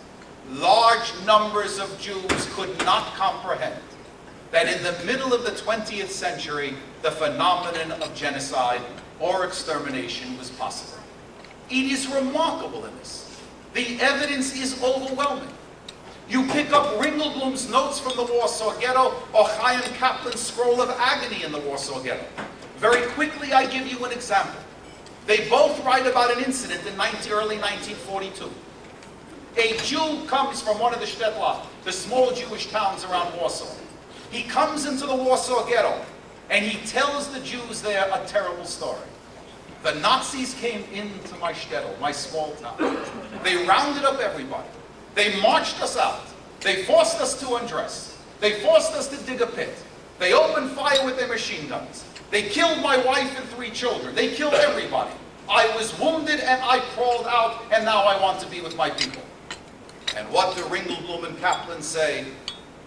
Large numbers of Jews could not comprehend that in the middle of the 20th century, the phenomenon of genocide or extermination was possible. It is remarkable in this. The evidence is overwhelming. You pick up Ringelblum's notes from the Warsaw Ghetto or Chaim Kaplan's scroll of agony in the Warsaw Ghetto. Very quickly, I give you an example. They both write about an incident in early 1942. A Jew comes from one of the shtetl, the small Jewish towns around Warsaw. He comes into the Warsaw Ghetto, and he tells the Jews there a terrible story. The Nazis came into my shtetl, my small town. They rounded up everybody. They marched us out. They forced us to undress. They forced us to dig a pit. They opened fire with their machine guns. They killed my wife and 3 children. They killed everybody. I was wounded and I crawled out, and now I want to be with my people. And what do Ringelblum and Kaplan say?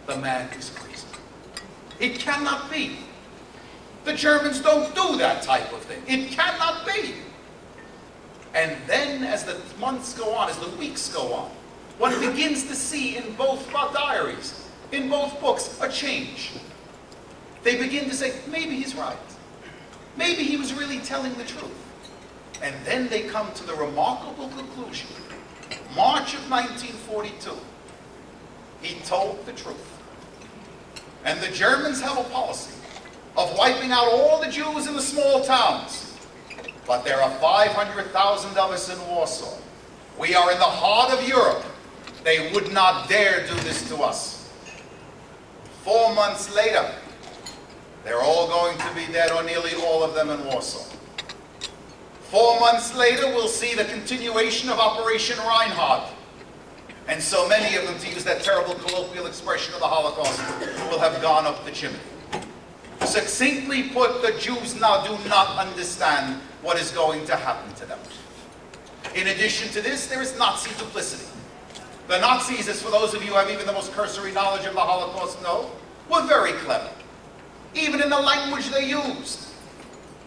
The man is crazy. It cannot be. The Germans don't do that type of thing. It cannot be. And then as the months go on, as the weeks go on, one begins to see in both diaries, in both books, a change. They begin to say, maybe he's right. Maybe he was really telling the truth. And then they come to the remarkable conclusion. March of 1942, he told the truth. And the Germans have a policy of wiping out all the Jews in the small towns. But there are 500,000 of us in Warsaw. We are in the heart of Europe. They would not dare do this to us. 4 months later, they're all going to be dead, or nearly all of them in Warsaw. 4 months later, we'll see the continuation of Operation Reinhard. And so many of them, to use that terrible colloquial expression of the Holocaust, will have gone up the chimney. Succinctly put, the Jews now do not understand what is going to happen to them. In addition to this, there is Nazi duplicity. The Nazis, as for those of you who have even the most cursory knowledge of the Holocaust know, were very clever. Even in the language they used.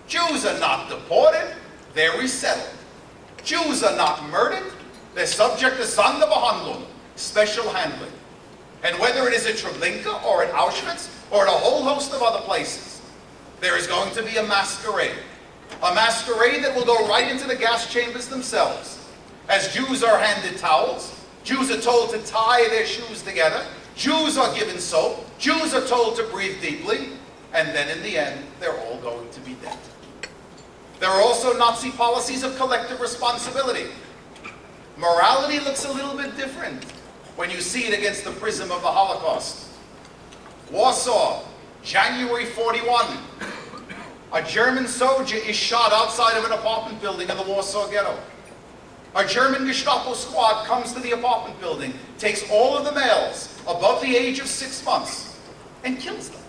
Jews are not deported, they're resettled. Jews are not murdered, they're subject to Sonderbehandlung, special handling. And whether it is at Treblinka or at Auschwitz or at a whole host of other places, there is going to be a masquerade. A masquerade that will go right into the gas chambers themselves. As Jews are handed towels, Jews are told to tie their shoes together, Jews are given soap, Jews are told to breathe deeply, and then in the end, they're all going to be dead. There are also Nazi policies of collective responsibility. Morality looks a little bit different when you see it against the prism of the Holocaust. Warsaw, January 41. A German soldier is shot outside of an apartment building in the Warsaw Ghetto. A German Gestapo squad comes to the apartment building, takes all of the males above the age of 6 months, and kills them.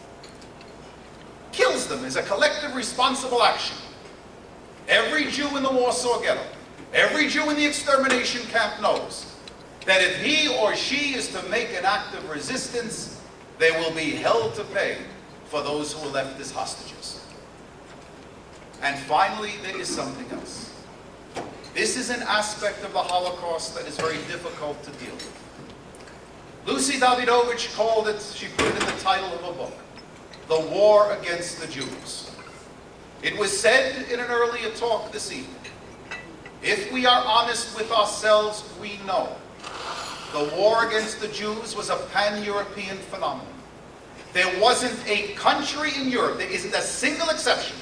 Kills them as a collective responsible action. Every Jew in the Warsaw Ghetto, every Jew in the extermination camp knows that if he or she is to make an act of resistance, they will be held to pay for those who are left as hostages. And finally, there is something else. This is an aspect of the Holocaust that is very difficult to deal with. Lucy Davidovich called it, she put it in the title of a book, The War Against the Jews. It was said in an earlier talk this evening, if we are honest with ourselves, we know the war against the Jews was a pan-European phenomenon. There wasn't a country in Europe, there isn't a single exception,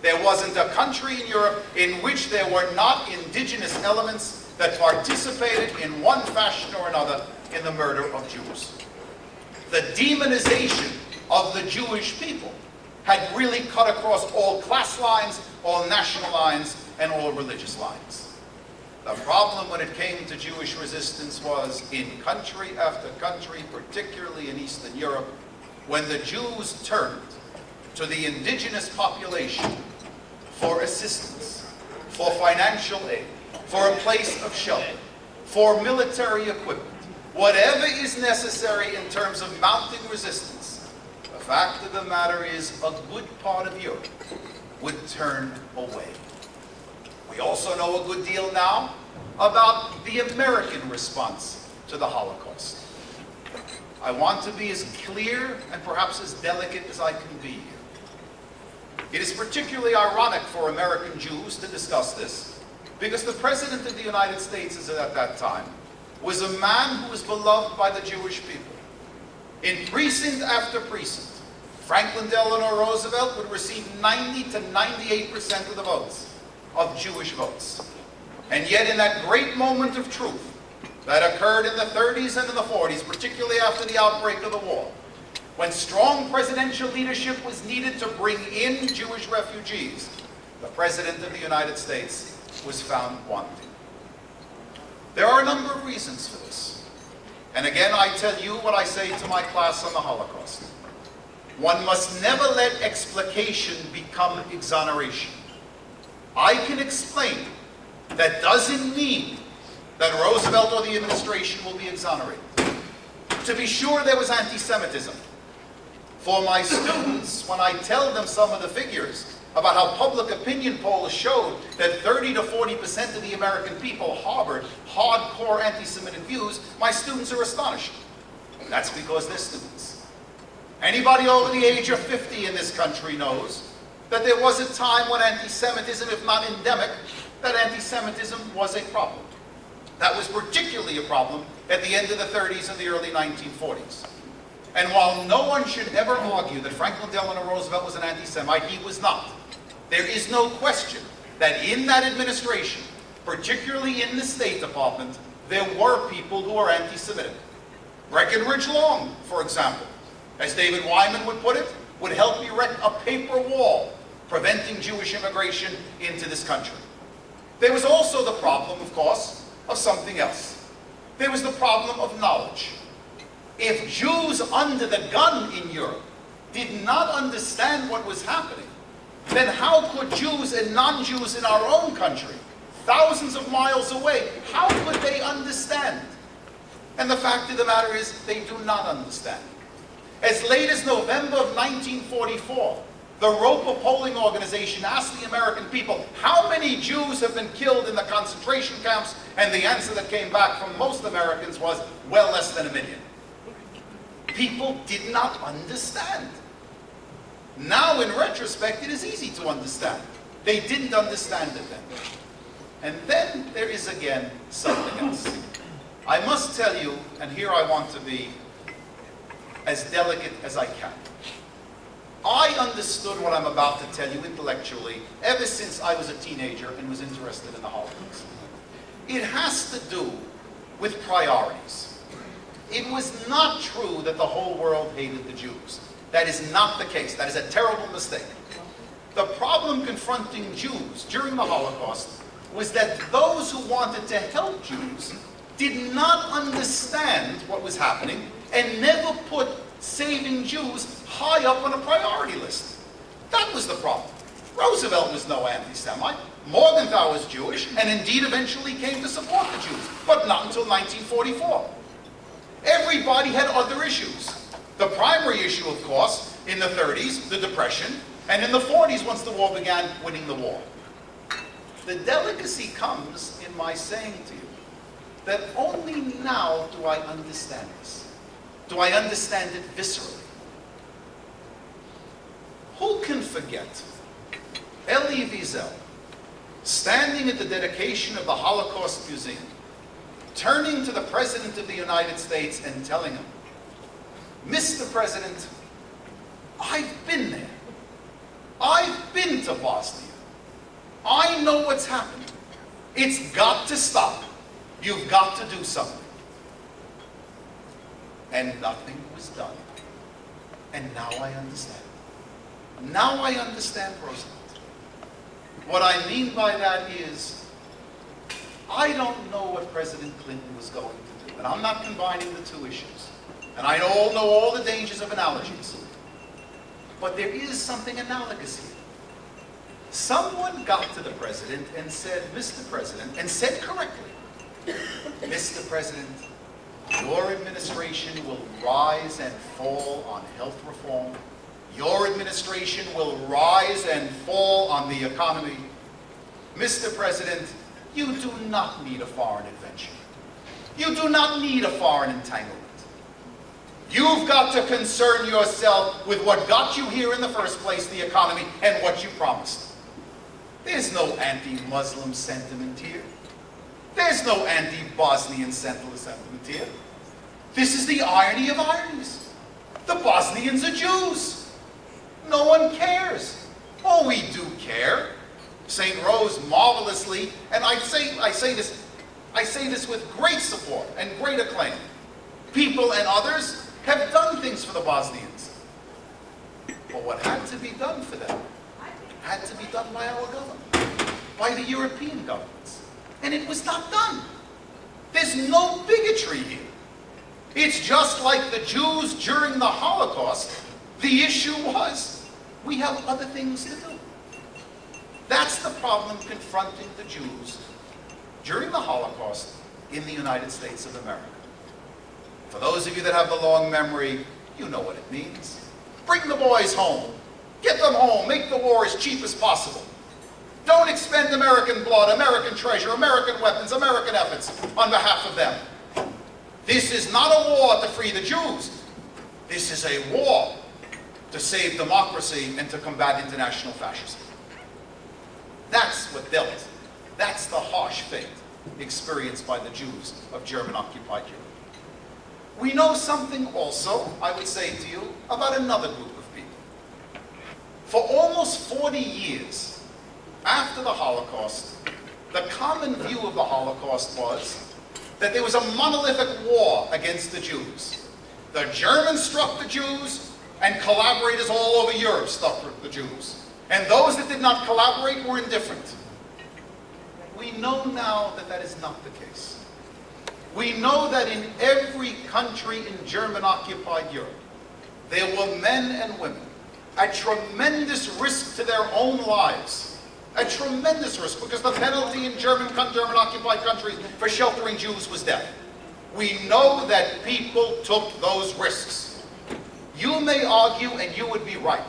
There wasn't a country in Europe in which there were not indigenous elements that participated in one fashion or another in the murder of Jews. The demonization of the Jewish people had really cut across all class lines, all national lines, and all religious lines. The problem when it came to Jewish resistance was in country after country, particularly in Eastern Europe, when the Jews turned to the indigenous population for assistance, for financial aid, for a place of shelter, for military equipment, whatever is necessary in terms of mounting resistance, the fact of the matter is a good part of Europe would turn away. We also know a good deal now about the American response to the Holocaust. I want to be as clear and perhaps as delicate as I can be here. It is particularly ironic for American Jews to discuss this because the President of the United States at that time was a man who was beloved by the Jewish people. In precinct after precinct, Franklin Delano Roosevelt would receive 90 to 98% of the votes, of Jewish votes. And yet in that great moment of truth that occurred in the 30s and in the 40s, particularly after the outbreak of the war, when strong presidential leadership was needed to bring in Jewish refugees, the President of the United States was found wanting. There are a number of reasons for this. And again, I tell you what I say to my class on the Holocaust. One must never let explication become exoneration. I can explain. That doesn't mean that Roosevelt or the administration will be exonerated. To be sure, there was anti-Semitism. For my students, when I tell them some of the figures about how public opinion polls showed that 30 to 40% of the American people harbored hardcore anti-Semitic views, my students are astonished. That's because they're students. Anybody over the age of 50 in this country knows that there was a time when anti-Semitism, if not endemic, that anti-Semitism was a problem. That was particularly a problem at the end of the 30s and the early 1940s. And while no one should ever argue that Franklin Delano Roosevelt was an anti-Semite, he was not. There is no question that in that administration, particularly in the State Department, there were people who were anti-Semitic. Breckinridge Long, for example, as David Wyman would put it, would help erect a paper wall preventing Jewish immigration into this country. There was also the problem, of course, of something else. There was the problem of knowledge. If Jews under the gun in Europe did not understand what was happening, then how could Jews and non-Jews in our own country, thousands of miles away, how could they understand? And the fact of the matter is, they do not understand. As late as November of 1944, the Roper polling organization asked the American people, how many Jews have been killed in the concentration camps? And the answer that came back from most Americans was, well, less than 1 million. People did not understand. Now, in retrospect, it is easy to understand. They didn't understand it then. And then there is again something else. I must tell you, and here I want to be as delicate as I can. I understood what I'm about to tell you intellectually ever since I was a teenager and was interested in the Holocaust. It has to do with priorities. It was not true that the whole world hated the Jews. That is not the case. That is a terrible mistake. The problem confronting Jews during the Holocaust was that those who wanted to help Jews did not understand what was happening and never put saving Jews high up on a priority list. That was the problem. Roosevelt was no anti-Semite. Morgenthau was Jewish, and indeed eventually came to support the Jews, but not until 1944. Everybody had other issues. The primary issue, of course, in the 30s, the Depression, and in the 40s, once the war began, winning the war. The delicacy comes in my saying to you that only now do I understand this. Do I understand it viscerally? Who can forget Elie Wiesel standing at the dedication of the Holocaust Museum, turning to the President of the United States and telling him, Mr. President, I've been there. I've been been to Bosnia. I know what's happening. It's got to stop. You've got to do something. And nothing was done. And now I understand. Now I understand, Roosevelt. What I mean by that is, I don't know what President Clinton was going to do. And I'm not combining the two issues. And I all know all the dangers of analogies. But there is something analogous here. Someone got to the president and said, Mr. President, and said correctly, Mr. President, your administration will rise and fall on health reform. Your administration will rise and fall on the economy. Mr. President, you do not need a foreign intervention. You do not need a foreign entanglement. You've got to concern yourself with what got you here in the first place, the economy, and what you promised. There's no anti-Muslim sentiment here. There's no anti-Bosnian sentiment here. This is the irony of ironies. The Bosnians are Jews. No one cares. Oh, we do care. St. Rose marvelously, and I say this with great support and great acclaim. People and others have done things for the Bosnians. But what had to be done for them had to be done by our government, by the European governments. And it was not done. There's no bigotry here. It's just like the Jews during the Holocaust. The issue was, we have other things to do. That's the problem confronting the Jews during the Holocaust in the United States of America. For those of you that have the long memory, you know what it means. Bring the boys home. Get them home. Make the war as cheap as possible. Don't expend American blood, American treasure, American weapons, American efforts on behalf of them. This is not a war to free the Jews. This is a war to save democracy and to combat international fascism. That's what dealt. That's the harsh fate experienced by the Jews of German-occupied Europe. We know something also, I would say to you, about another group of people. For almost 40 years after the Holocaust, the common view of the Holocaust was that there was a monolithic war against the Jews. The Germans struck the Jews, and collaborators all over Europe struck the Jews. And those that did not collaborate were indifferent. We know now that that is not the case. We know that in every country in German-occupied Europe, there were men and women at tremendous risk to their own lives. A tremendous risk, because the penalty in German-occupied countries for sheltering Jews was death. We know that people took those risks. You may argue, and you would be right,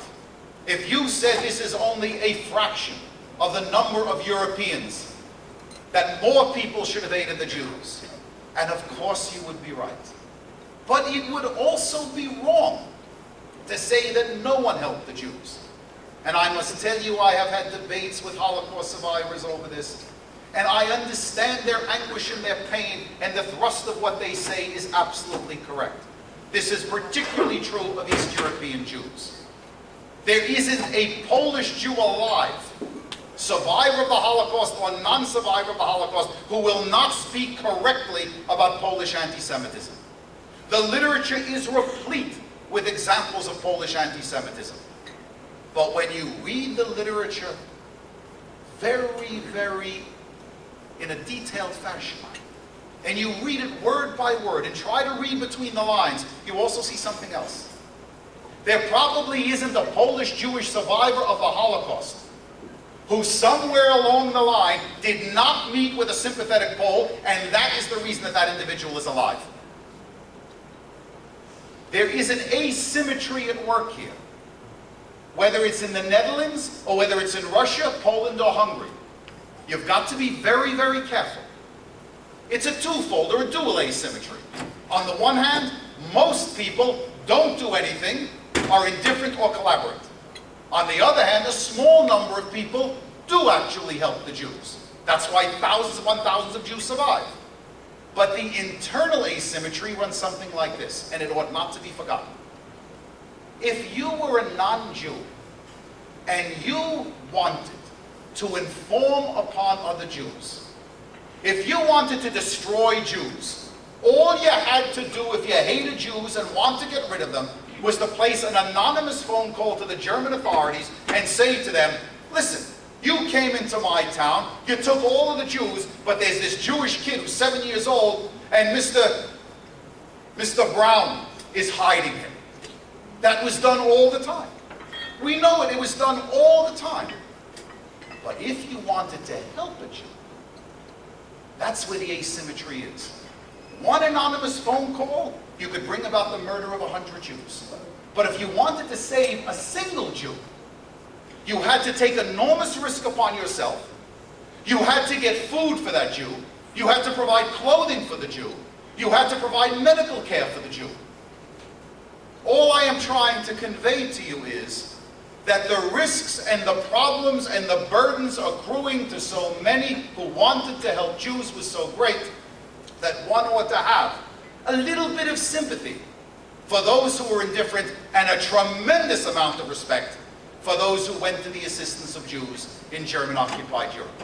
if you said this is only a fraction of the number of Europeans, that more people should have aided the Jews. And of course you would be right. But it would also be wrong to say that no one helped the Jews. And I must tell you, I have had debates with Holocaust survivors over this, and I understand their anguish and their pain, and the thrust of what they say is absolutely correct. This is particularly true of East European Jews. There isn't a Polish Jew alive, survivor of the Holocaust or non-survivor of the Holocaust, who will not speak correctly about Polish anti-Semitism. The literature is replete with examples of Polish anti-Semitism. But when you read the literature very, very in a detailed fashion, and you read it word by word and try to read between the lines, you also see something else. There probably isn't a Polish Jewish survivor of the Holocaust who somewhere along the line did not meet with a sympathetic pole, and that is the reason that that individual is alive. There is an asymmetry at work here. Whether it's in the Netherlands, or whether it's in Russia, Poland, or Hungary. You've got to be very, very careful. It's a twofold, or a dual asymmetry. On the one hand, most people don't do anything, are indifferent, or collaborate. On the other hand, a small number of people do actually help the Jews. That's why thousands upon thousands of Jews survive. But the internal asymmetry runs something like this, and it ought not to be forgotten. If you were a non-Jew, and you wanted to inform upon other Jews, if you wanted to destroy Jews, all you had to do if you hated Jews and want to get rid of them was to place an anonymous phone call to the German authorities and say to them, listen, you came into my town, you took all of the Jews, but there's this Jewish kid who's 7 years old, and Mr. Brown is hiding him. That was done all the time. We know it was done all the time. But if you wanted to help a Jew, that's where the asymmetry is. One anonymous phone call, you could bring about the murder of 100 Jews. But if you wanted to save a single Jew, you had to take enormous risk upon yourself. You had to get food for that Jew. You had to provide clothing for the Jew. You had to provide medical care for the Jew. All I am trying to convey to you is that the risks and the problems and the burdens accruing to so many who wanted to help Jews was so great that one ought to have a little bit of sympathy for those who were indifferent and a tremendous amount of respect for those who went to the assistance of Jews in German-occupied Europe.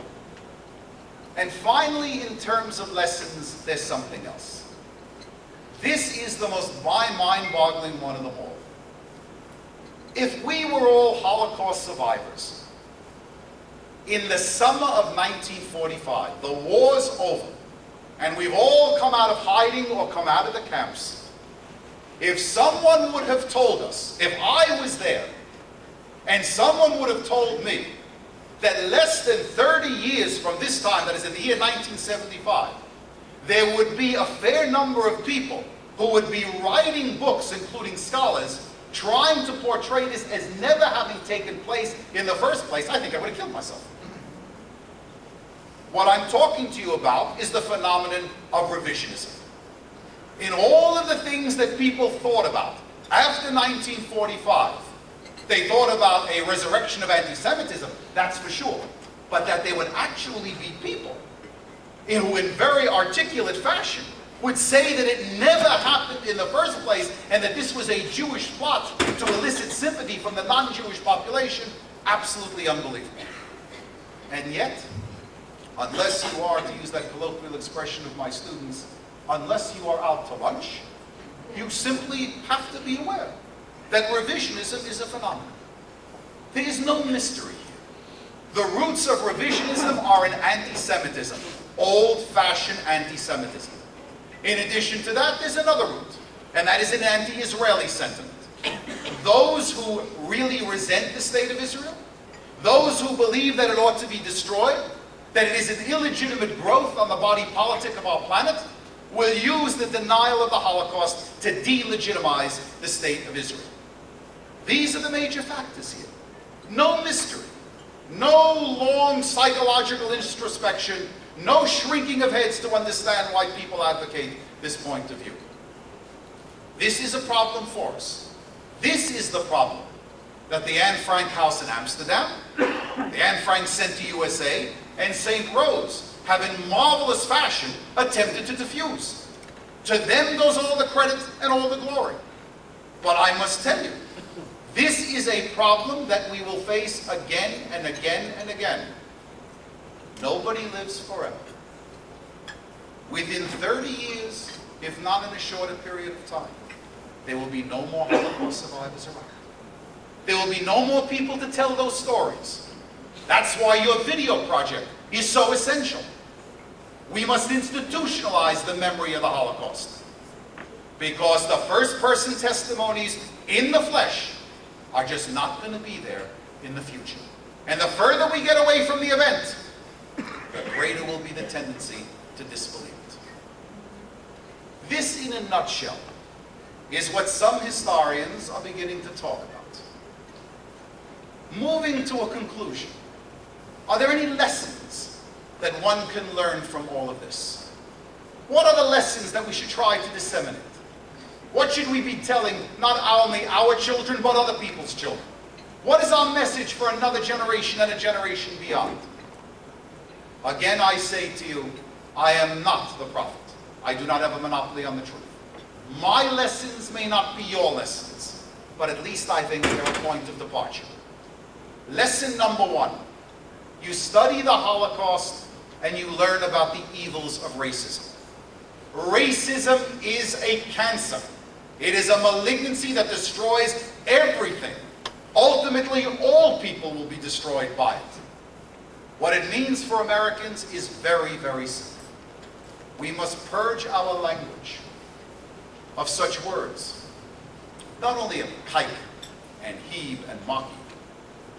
And finally, in terms of lessons, there's something else. This is the most mind-boggling one of them all. If we were all Holocaust survivors, in the summer of 1945, the war's over, and we've all come out of hiding or come out of the camps, if someone would have told us, if I was there, and someone would have told me that less than 30 years from this time, that is in the year 1975, there would be a fair number of people who would be writing books, including scholars, trying to portray this as never having taken place in the first place, I think I would have killed myself. What I'm talking to you about is the phenomenon of revisionism. In all of the things that people thought about after 1945, they thought about a resurrection of anti-Semitism, that's for sure, but that there would actually be people who in very articulate fashion would say that it never happened in the first place and that this was a Jewish plot to elicit sympathy from the non-Jewish population, absolutely unbelievable. And yet, unless you are, to use that colloquial expression of my students, unless you are out to lunch, you simply have to be aware that revisionism is a phenomenon. There is no mystery here. The roots of revisionism are in anti-Semitism, old-fashioned anti-Semitism. In addition to that, there's another root, and that is an anti-Israeli sentiment. Those who really resent the state of Israel, those who believe that it ought to be destroyed, that it is an illegitimate growth on the body politic of our planet, will use the denial of the Holocaust to delegitimize the state of Israel. These are the major factors here. No mystery, no long psychological introspection, no shrinking of heads to understand why people advocate this point of view. This is a problem for us. This is the problem that the Anne Frank House in Amsterdam, the Anne Frank Center USA, and St. Rose have in marvelous fashion attempted to diffuse. To them goes all the credit and all the glory. But I must tell you, this is a problem that we will face again and again and again. Nobody lives forever. Within 30 years, if not in a shorter period of time, there will be no more Holocaust survivors around. There will be no more people to tell those stories. That's why your video project is so essential. We must institutionalize the memory of the Holocaust, because the first-person testimonies in the flesh are just not going to be there in the future. And the further we get away from the event, the greater will be the tendency to disbelieve it. This, in a nutshell, is what some historians are beginning to talk about. Moving to a conclusion, are there any lessons that one can learn from all of this? What are the lessons that we should try to disseminate? What should we be telling not only our children, but other people's children? What is our message for another generation and a generation beyond? Again, I say to you, I am not the prophet. I do not have a monopoly on the truth. My lessons may not be your lessons, but at least I think they're a point of departure. Lesson number 1. You study the Holocaust and you learn about the evils of racism. Racism is a cancer. It is a malignancy that destroys everything. Ultimately, all people will be destroyed by it. What it means for Americans is very, very simple. We must purge our language of such words, not only of kike and heave and maki,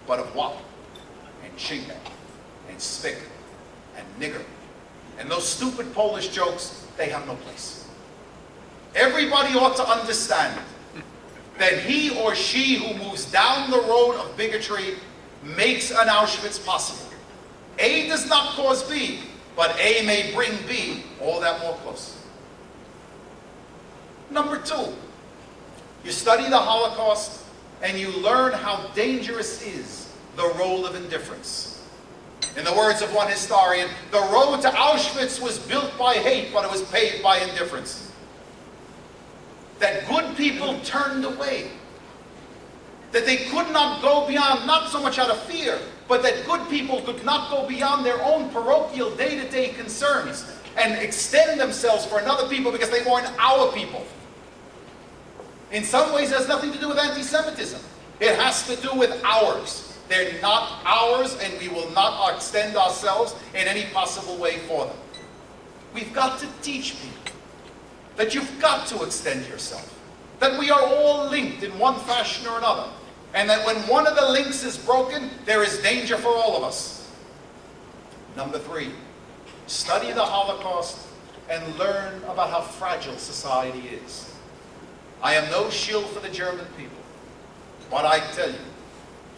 but of wop and chinga and spick and nigger. And those stupid Polish jokes, they have no place. Everybody ought to understand that he or she who moves down the road of bigotry makes an Auschwitz possible. A does not cause B, but A may bring B all that more close. Number 2, you study the Holocaust and you learn how dangerous is the role of indifference. In the words of one historian, the road to Auschwitz was built by hate, but it was paved by indifference. That good people turned away. That they could not go beyond, not so much out of fear, but that good people could not go beyond their own parochial day-to-day concerns and extend themselves for another people because they weren't our people. In some ways, it has nothing to do with anti-Semitism. It has to do with ours. They're not ours, and we will not extend ourselves in any possible way for them. We've got to teach people that you've got to extend yourself, that we are all linked in one fashion or another, and that when one of the links is broken, there is danger for all of us. Number 3, study the Holocaust and learn about how fragile society is. I am no shill for the German people, but I tell you,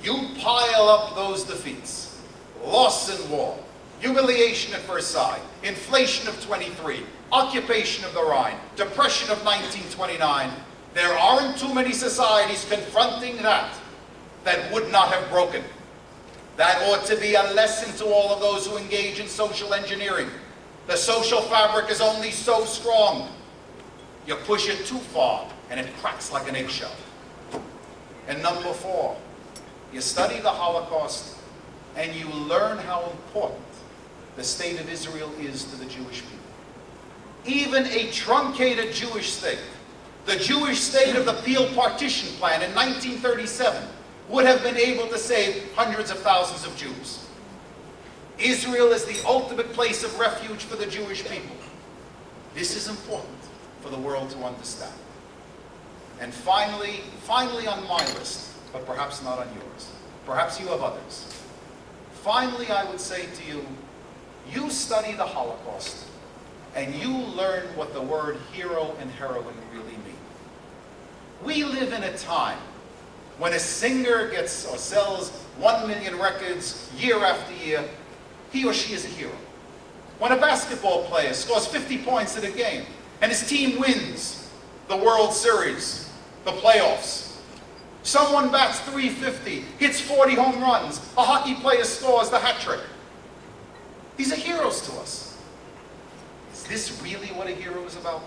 you pile up those defeats, loss in war, humiliation at Versailles, inflation of 23, occupation of the Rhine, depression of 1929, there aren't too many societies confronting that would not have broken. That ought to be a lesson to all of those who engage in social engineering. The social fabric is only so strong. You push it too far and it cracks like an eggshell. And number 4, you study the Holocaust and you learn how important the state of Israel is to the Jewish people. Even a truncated Jewish state, the Jewish state of the Peel Partition Plan in 1937, would have been able to save hundreds of thousands of Jews. Israel is the ultimate place of refuge for the Jewish people. This is important for the world to understand. And finally on my list, but perhaps not on yours, perhaps you have others. Finally, I would say to you, you study the Holocaust and you learn what the word hero and heroine really mean. We live in a time when a singer gets or sells 1 million records year after year, he or she is a hero. When a basketball player scores 50 points in a game and his team wins the World Series, the playoffs, someone bats .350, hits 40 home runs, a hockey player scores the hat trick. These are heroes to us. Is this really what a hero is about?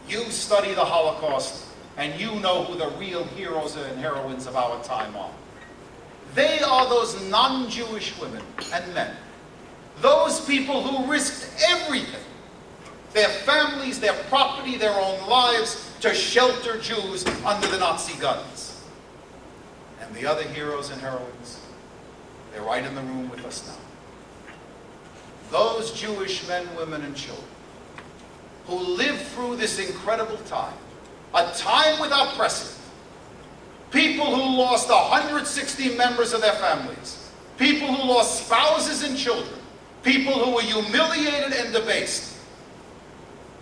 You study the Holocaust and you know who the real heroes and heroines of our time are. They are those non-Jewish women and men. Those people who risked everything, their families, their property, their own lives, to shelter Jews under the Nazi guns. And the other heroes and heroines, they're right in the room with us now. Those Jewish men, women, and children who lived through this incredible time, a time without precedent. People who lost 160 members of their families. People who lost spouses and children. People who were humiliated and debased.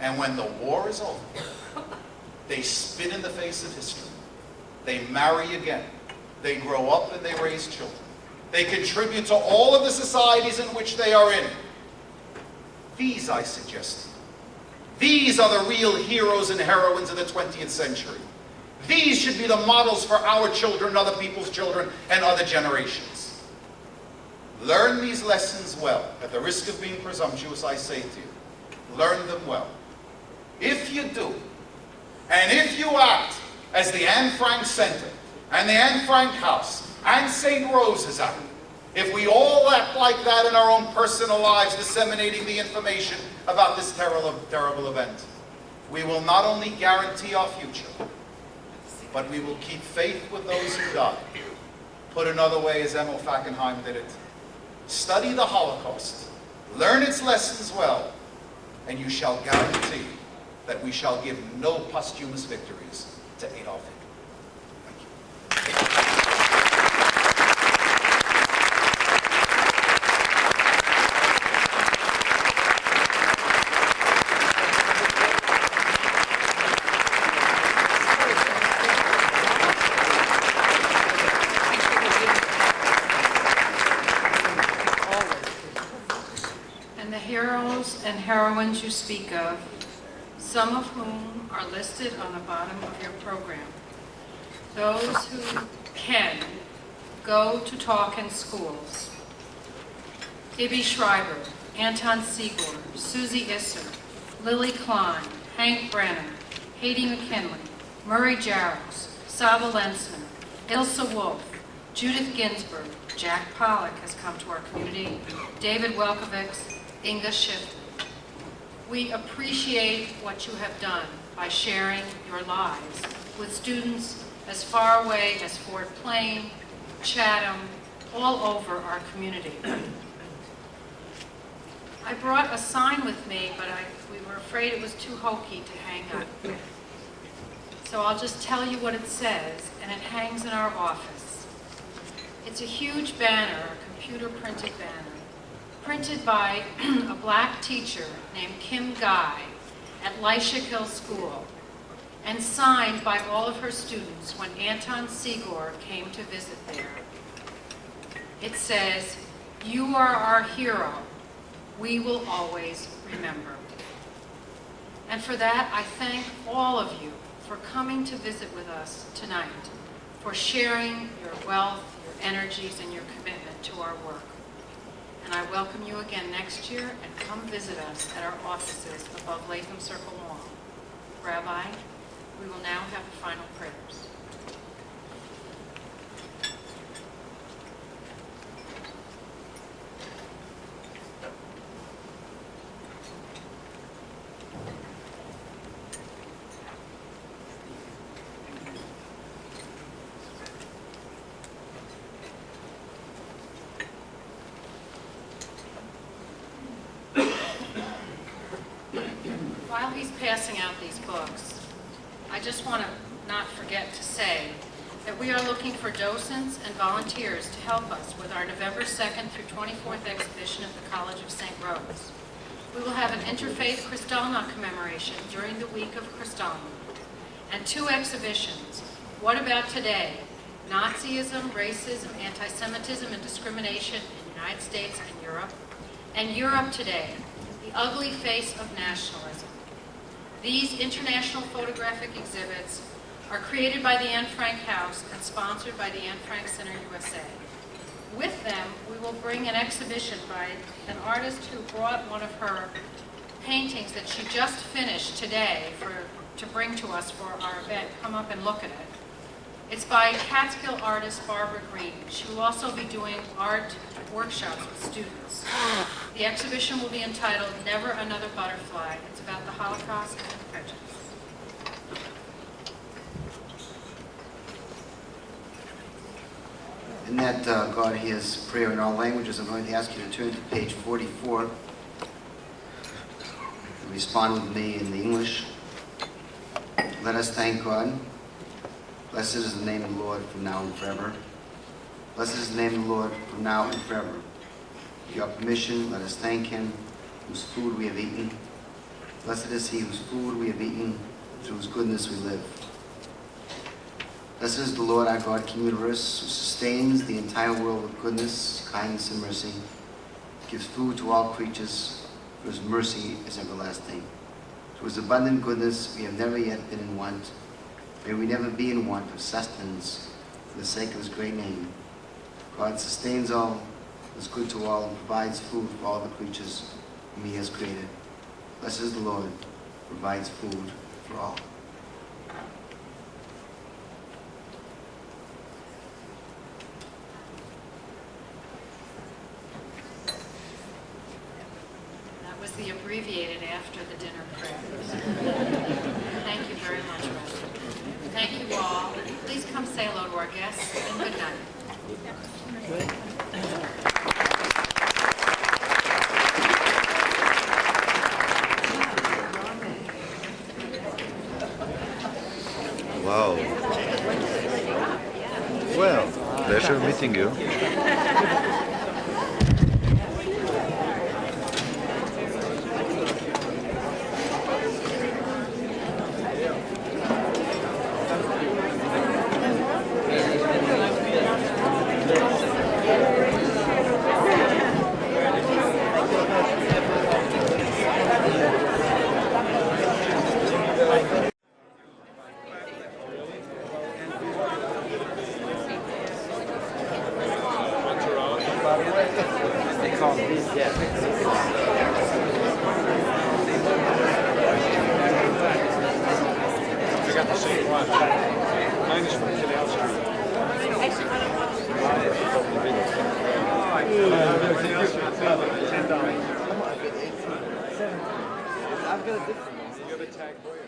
And when the war is over, they spit in the face of history. They marry again. They grow up and they raise children. They contribute to all of the societies in which they are in. These, I suggest, these are the real heroes and heroines of the 20th century. These should be the models for our children, other people's children, and other generations. Learn these lessons well. At the risk of being presumptuous, I say to you, learn them well. If you do, and if you act as the Anne Frank Center, and the Anne Frank House, and St. Rose's Act, if we all act like that in our own personal lives, disseminating the information about this terrible event, we will not only guarantee our future, but we will keep faith with those who died. Put another way, as Emil Fackenheim did it, study the Holocaust, learn its lessons well, and you shall guarantee that we shall give no posthumous victories to Adolf Hitler. And heroines you speak of, some of whom are listed on the bottom of your program. Those who can go to talk in schools. Ibby Schreiber, Anton Siegler, Susie Isser, Lily Klein, Hank Brenner, Haiti McKinley, Murray Jarrows, Saba Lensman, Ilsa Wolf, Judith Ginsburg, Jack Polak has come to our community, David Welkovics, Inga Schiff. We appreciate what you have done by sharing your lives with students as far away as Fort Plain, Chatham, all over our community. I brought a sign with me, but we were afraid it was too hokey to hang up. So I'll just tell you what it says, and it hangs in our office. It's a huge banner, a computer-printed banner, printed by a black teacher named Kim Guy at Leishik Hill School, and signed by all of her students when Anton Siegler came to visit there. It says, "You are our hero. We will always remember." And for that, I thank all of you for coming to visit with us tonight, for sharing your wealth, your energies, and your commitment to our work. And I welcome you again next year, and come visit us at our offices above Latham Circle Mall. Rabbi, we will now have the final prayers. While he's passing out these books, I just want to not forget to say that we are looking for docents and volunteers to help us with our November 2nd through 24th exhibition at the College of St. Rose. We will have an interfaith Kristallnacht commemoration during the week of Kristallnacht, and 2 exhibitions, What About Today? Nazism, Racism, Anti-Semitism, and Discrimination in the United States and Europe, and Europe Today, The Ugly Face of Nationalism. These international photographic exhibits are created by the Anne Frank House and sponsored by the Anne Frank Center USA. With them, we will bring an exhibition by an artist who brought one of her paintings that she just finished today to bring to us for our event. Come up and look at it. It's by Catskill artist Barbara Green. She will also be doing art workshops with students. The exhibition will be entitled Never Another Butterfly. It's about the Holocaust and prejudice. In that God hears prayer in all languages, I'm going to ask you to turn to page 44 and respond with me in the English. Let us thank God. Blessed is the name of the Lord from now and forever. Blessed is the name of the Lord from now and forever. With your permission, let us thank him whose food we have eaten. Blessed is he whose food we have eaten, through whose goodness we live. Blessed is the Lord our God, King of the universe, who sustains the entire world with goodness, kindness, and mercy, gives food to all creatures, for his mercy is everlasting. Through his abundant goodness, we have never yet been in want. May we never be in want of sustenance for the sake of his great name. God sustains all, is good to all, and provides food for all the creatures whom he has created. Blessed is the Lord, who provides food for all. after the dinner prayers. Thank you very much, Rusty. Thank you all. Please come say hello to our guests, and good night. Wow. Well, pleasure meeting you. They call these, yeah. I got the same one. Mine is from Canal Street. I've got a different one. You have a tag for you.